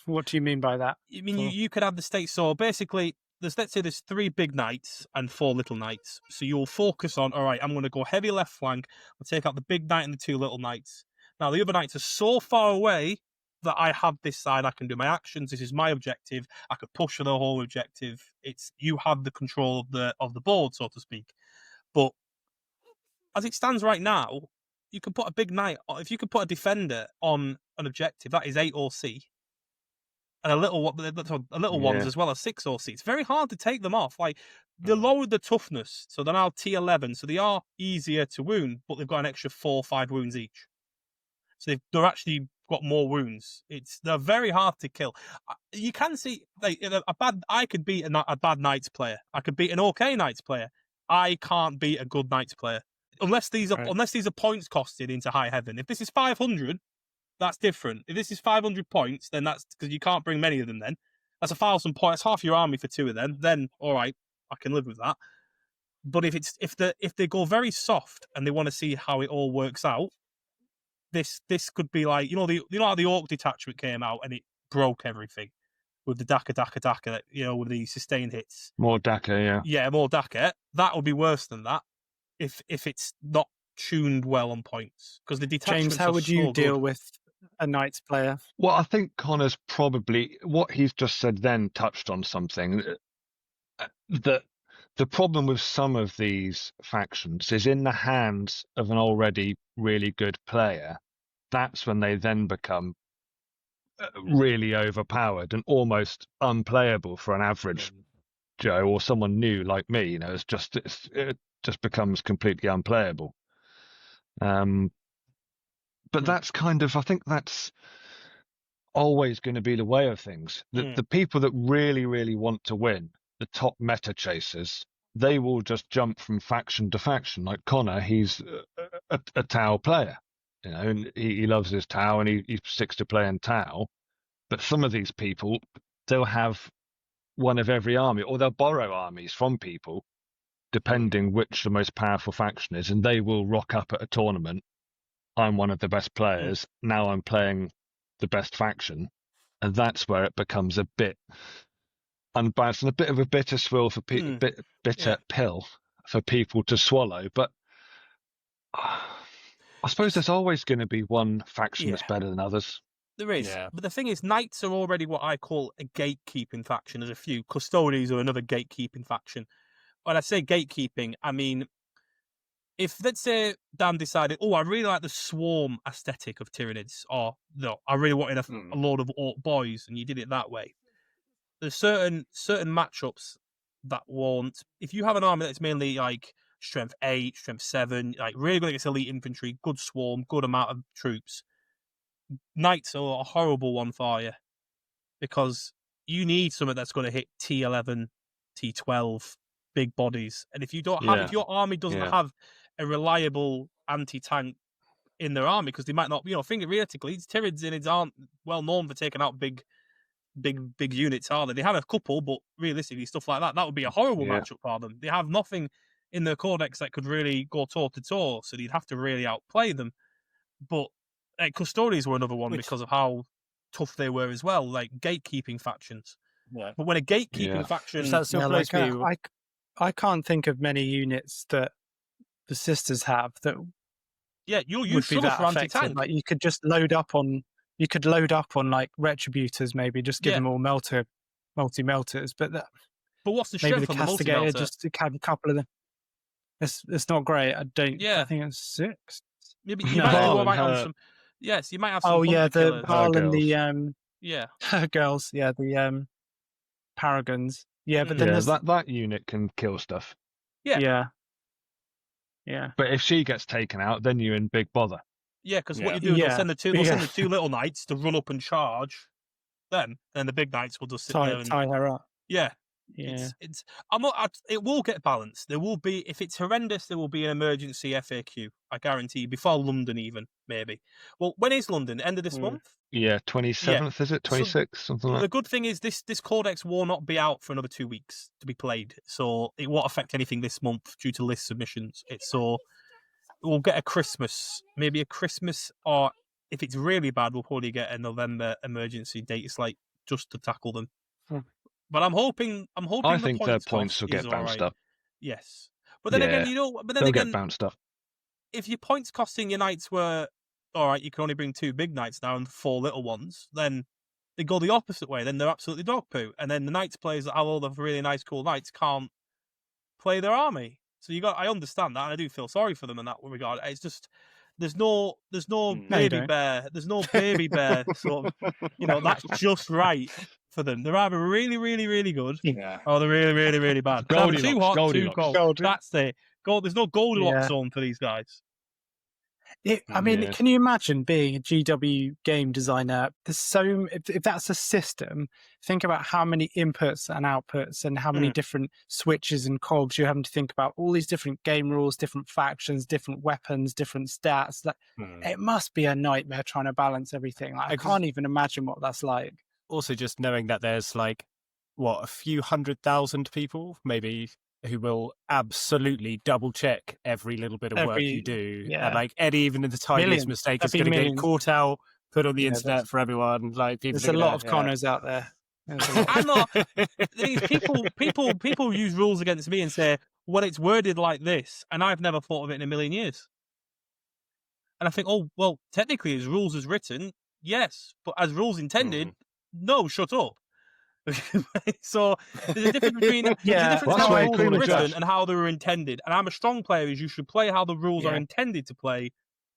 what do you mean by that? I mean, you could have the state. So basically, let's say there's 3 big knights and 4 little knights. So you'll focus on, all right, I'm going to go heavy left flank. I'll take out the big knight and the 2 little knights. Now the other knights are so far away that I have this side. I can do my actions. This is my objective. I could push for the whole objective. It's you have the control of the board, so to speak. But as it stands right now, you can put a big knight. If you could put a defender on an objective, that is 8 OC. And a little ones as well as 6 OC. It's very hard to take them off. Like, they lowered the toughness, so they're now T11. So they are easier to wound, but they've got an extra 4 or 5 wounds each. So they're actually got more wounds. They're very hard to kill. You can see, like, I could beat a bad Knights player. I could beat an okay Knights player. I can't beat a good Knights player unless these are points costed into high heaven. If this is 500. That's different. If this is 500 points, then that's because you can't bring many of them then. That's 1,000 points. That's half your army for 2 of them. Then, all right, I can live with that. But if they go very soft and they want to see how it all works out, this could be like, you know how the Orc detachment came out and it broke everything with the Daka, with the sustained hits. More Daka, yeah. Yeah, more Daka. That would be worse than that if it's not tuned well on points, because the detachments. James, how would you deal with a Knights player? Well, I think Connor's probably what he's just said then touched on something that the problem with some of these factions is in the hands of an already really good player. That's when they then become really overpowered and almost unplayable for an average Joe or someone new like me. You know, it just becomes completely unplayable. But that's kind of, I think that's always going to be the way of things. The people that really, really want to win, the top meta chasers, they will just jump from faction to faction. Like Connor, he's a Tau player, you know, and he loves his Tau and he sticks to playing Tau. But some of these people, they'll have one of every army, or they'll borrow armies from people, depending which the most powerful faction is, and they will rock up at a tournament. I'm one of the best players. Now I'm playing the best faction. And that's where it becomes a bit unbalanced and a bit of a bitter pill for people to swallow. But I suppose there's always going to be one faction that's better than others. There is. Yeah. But the thing is, Knights are already what I call a gatekeeping faction. There's a few. Custodians are another gatekeeping faction. When I say gatekeeping, I mean, if, let's say, Dan decided, I really like the swarm aesthetic of Tyranids, or no, I really wanted a load of Orc boys, and you did it that way. There's certain matchups that won't. If you have an army that's mainly like strength 8, strength 7, like really good against elite infantry, good swarm, good amount of troops, Knights are a horrible one for you, because you need something that's going to hit T11, T12, big bodies. And if you don't have, if your army doesn't have a reliable anti-tank in their army, because they might not, think realistically, Tyranids aren't well known for taking out big units, are they? They have a couple, but realistically, stuff like that would be a horrible matchup for them. They have nothing in their codex that could really go toe-to-toe, so you'd have to really outplay them. But Custodians were another one because of how tough they were as well, like gatekeeping factions. Yeah. But when a gatekeeping Yeah. faction, Which that's still Yeah, supposed like, to be. I can't think of many units that the sisters have that yeah, you'll would use be Shuttle that for affected. anti-tank. Like you could just load up on like retributors, maybe just give Yeah. them all multi-melters. But But what's the maybe strength the on the castigator multi-melter? just to have a couple of them. It's not great. I Yeah. think it's 6. Maybe No. you might be Val all and right on her- some. Yes, you might have some. Oh yeah, hunter the killers. Val and girls. the Yeah, girls. Yeah, the Paragons. Yeah, but then Yeah, there's that unit can kill stuff. Yeah. yeah. But if she gets taken out, then you're in big bother. yeah. Because what Yeah. you do is Yeah. they'll send the two little knights to run up and charge them, and the big knights will just sit there and tie her up. yeah. Yeah. It will get balanced. There will be, if it's horrendous, there will be an emergency FAQ. I guarantee you, before London even, maybe. Well, when is London? End of this month? Yeah, 27th, is it? 26th, something like The good thing is this Codex will not be out for another 2 weeks to be played, so it won't affect anything this month due to list submissions. We'll get a Christmas, maybe a Christmas, or if it's really bad, we'll probably get a November emergency date slate just to tackle them. But I'm hoping. I the think their points points will cost is get bounced all right. up. Yes, but then again, Yeah. But then They'll again, get bounced up. if your points costing your knights were all right, you can only bring 2 big knights now and 4 little ones. Then they go the opposite way. Then they're absolutely dog poo. And then the knights players that have all the really nice, cool knights can't play their army. So I understand that, and I do feel sorry for them in that regard. It's just there's no baby don't. bear. There's no baby bear sort of. That's just right for them. They're either really, really, really good, Yeah. or they're really, really, really bad. They're either too hot, too cold. Goldilocks. That's it. There's no Goldilocks Yeah. zone for these guys. I mean, Yeah. can you imagine being a GW game designer? There's if that's a system, think about how many inputs and outputs and how many different switches and cogs you're having to think about. All these different game rules, different factions, different weapons, different stats. It must be a nightmare trying to balance everything. I can't even imagine what that's like. Also, just knowing that there's a few 100,000 people, maybe, who will absolutely double check every little bit of work you do. Yeah. And even in the tiniest Millions. mistake is That'd be going to get millions. caught out, put on the Yeah, internet for everyone. There's a lot of connors out there. There's a lot. I'm not. These people use rules against me and say, "Well, it's worded like this," and I've never thought of it in a million years. And I think, oh, well, technically, as rules as written, yes, but as rules intended, no. Shut up. So there's a difference between Yeah, there's a difference that's how why I the rules agree are with written Josh. and how they were intended. And I'm a strong player. Is you should play how the rules are intended to play,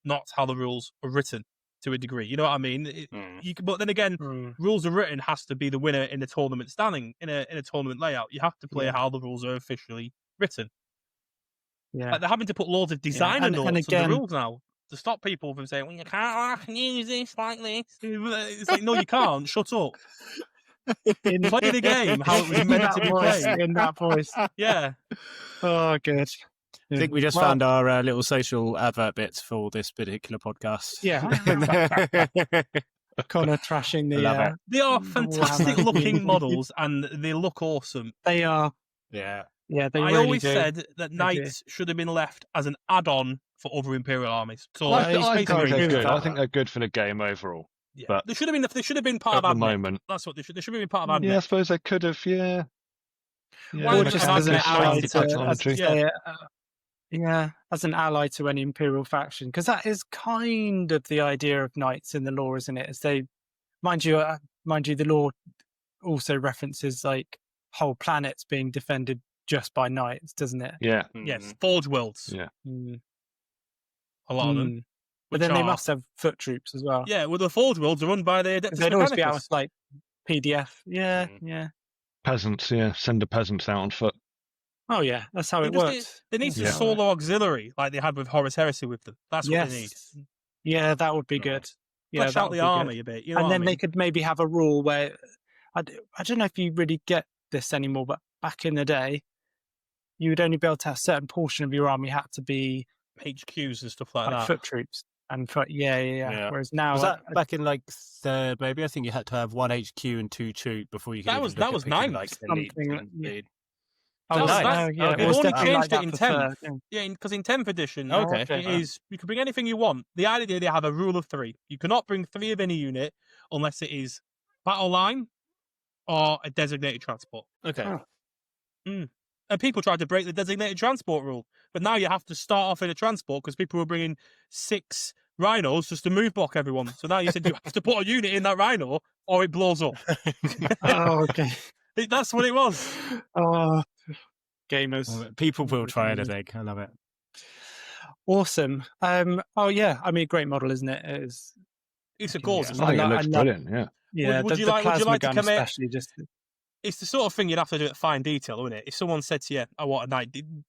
not how the rules are written to a degree. You know what I mean? But then again, rules are written has to be the winner in the tournament standing in a tournament layout. You have to play how the rules are officially written. Yeah. Like they're having to put loads of designer And notes on again- the rules now to stop people from saying, "Well, you can't use this like this." It's like, no, you can't. Shut up. Play the game how it was meant to be played. In that voice. Yeah. Oh, good. I think we just found our little social advert bits for this particular podcast. Yeah. Connor trashing the. Love it. They are The fantastic Warhammer. looking models and they look awesome. They are. Yeah. Yeah, they I really always do. said that knights should have been left as an add-on for other imperial armies. So I it's think basically they're good. that. I think they're good for the game overall. yeah. but They should have been part At of the admech. moment, That's what they should have been part of admech. yeah, I suppose they could have. Yeah. Why Or would just an as an admech ally change the to, technology? as you say, as an ally to any imperial faction, because that is kind of the idea of knights in the lore, isn't it? As they, mind you, the lore also references like whole planets being defended just by knights, doesn't it? Yeah. Yes, Forge Worlds. Yeah. A lot of them. But which then they are- must have foot troops as well. Yeah, well, the Forge Worlds are run by the Adeptus They'd always be out Mechanicus. of like PDF. Yeah, yeah. Peasants, yeah. Send the peasants out on foot. Oh yeah, that's how it works. They need some Yeah. solo auxiliary like they had with Horus Heresy with them. That's what they need. Yes. Yeah, that would be good. Yeah, Flesh that out would the be good. army a bit. You know And what then I they mean? could maybe have a rule where I don't know if you really get this anymore, but back in the day, you would only be able to have a certain portion of your army had to be HQs and stuff like like that. foot troops and foot. Yeah. Whereas now, Was that back in third, maybe? I think you had to have 1 HQ and 2 troop before you could That even was- look that at was picking, nine. like, elite Something like- and yeah. lead. Oh, So right, that's- no, yeah, okay. it was They've only definitely changed like it in that 10th. for third, Yeah, because in 10th edition, Okay. it is you can bring anything you want. The idea they have a rule of 3. You cannot bring 3 of any unit, unless it is battle line or a designated transport. Okay. Oh. And people tried to break the designated transport rule, but now you have to start off in a transport because people were bringing 6 rhinos just to move block everyone. So now you said you have to put a unit in that rhino or it blows up. Oh, okay. That's what it was. Oh, gamers. People will try anything. I love it. Awesome. Oh yeah, I mean, great model, isn't it? It's a gorgeous. I think it looks love- brilliant. Yeah. Yeah, Would the you like plasma to gun come in? especially just. It's the sort of thing you'd have to do at fine detail, wouldn't it? If someone said to you, "I want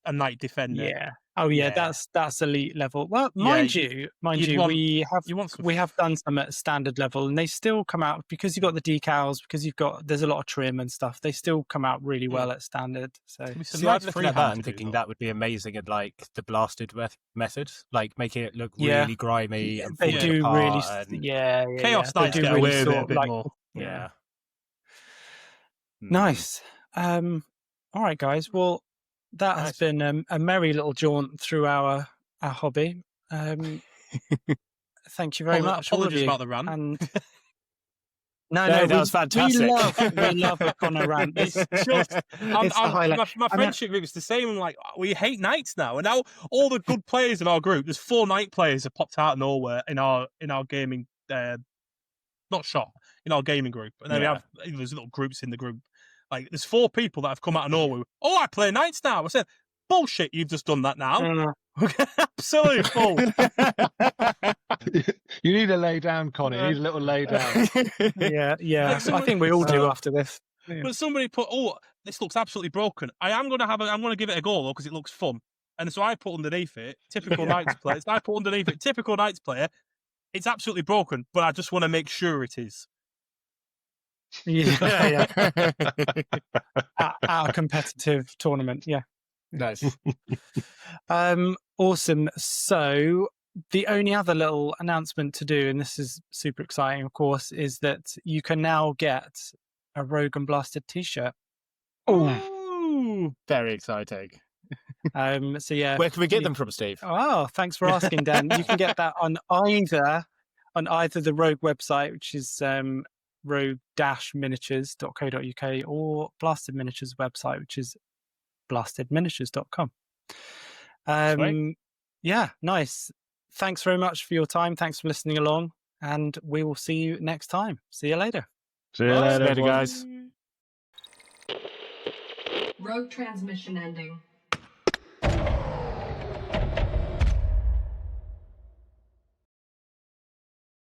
a night defender," Yeah. Oh yeah, Yeah. that's elite level. Well, Yeah, mind you'd you, want- we you want some. have done some at standard level, and they still come out because you've got the decals, because there's a lot of trim and stuff. They still come out really well at standard. So Some See, nice I'm looking at freehand that to and do, thinking though. that would be amazing in like the blasted method, like making it look Yeah. really grimy and they falling do apart really, and- yeah. Chaos They Knights do get really away with it a sort of bit like, more. yeah. Nice. All right, guys. Well, that has Nice. been a merry little jaunt through our hobby. Thank you very much, all of Apologies you. about the rant. And No, no, that was fantastic. We love a Connor rant. It's just, It's the highlight. my friendship group is the same. I'm like, we hate knights now, and now all the good players in our group. There's 4 knight players have popped out of nowhere in our gaming, not shop, in our gaming group, and then we have there's little groups in the group. Like there's 4 people that have come out of nowhere. Oh, I play knights now. I said, bullshit. You've just done that now. Absolute bull. You need a lay down, Connie. You need a little lay down. Yeah. Like I think we all do after this. Yeah. But somebody put, oh, this looks absolutely broken. I'm going to give it a go though because it looks fun. And so I put underneath it, typical Knights player. I put underneath it, typical Knights player. It's absolutely broken, but I just want to make sure it is. Yeah. At a competitive tournament. Yeah. Nice. Awesome. So the only other little announcement to do, and this is super exciting, of course, is that you can now get a Rogue and Blasted t-shirt. Ooh, very exciting. So yeah. Where can we get them from, Steve? Oh, thanks for asking, Dan. You can get that on either the Rogue website, which is rogue-miniatures.co.uk, or Blasted Miniatures website, which is blastedminiatures.com. Yeah, nice. Thanks very much for your time. Thanks for listening along, and we will see you next time. See you later. See you later, Later, guys. Rogue transmission ending.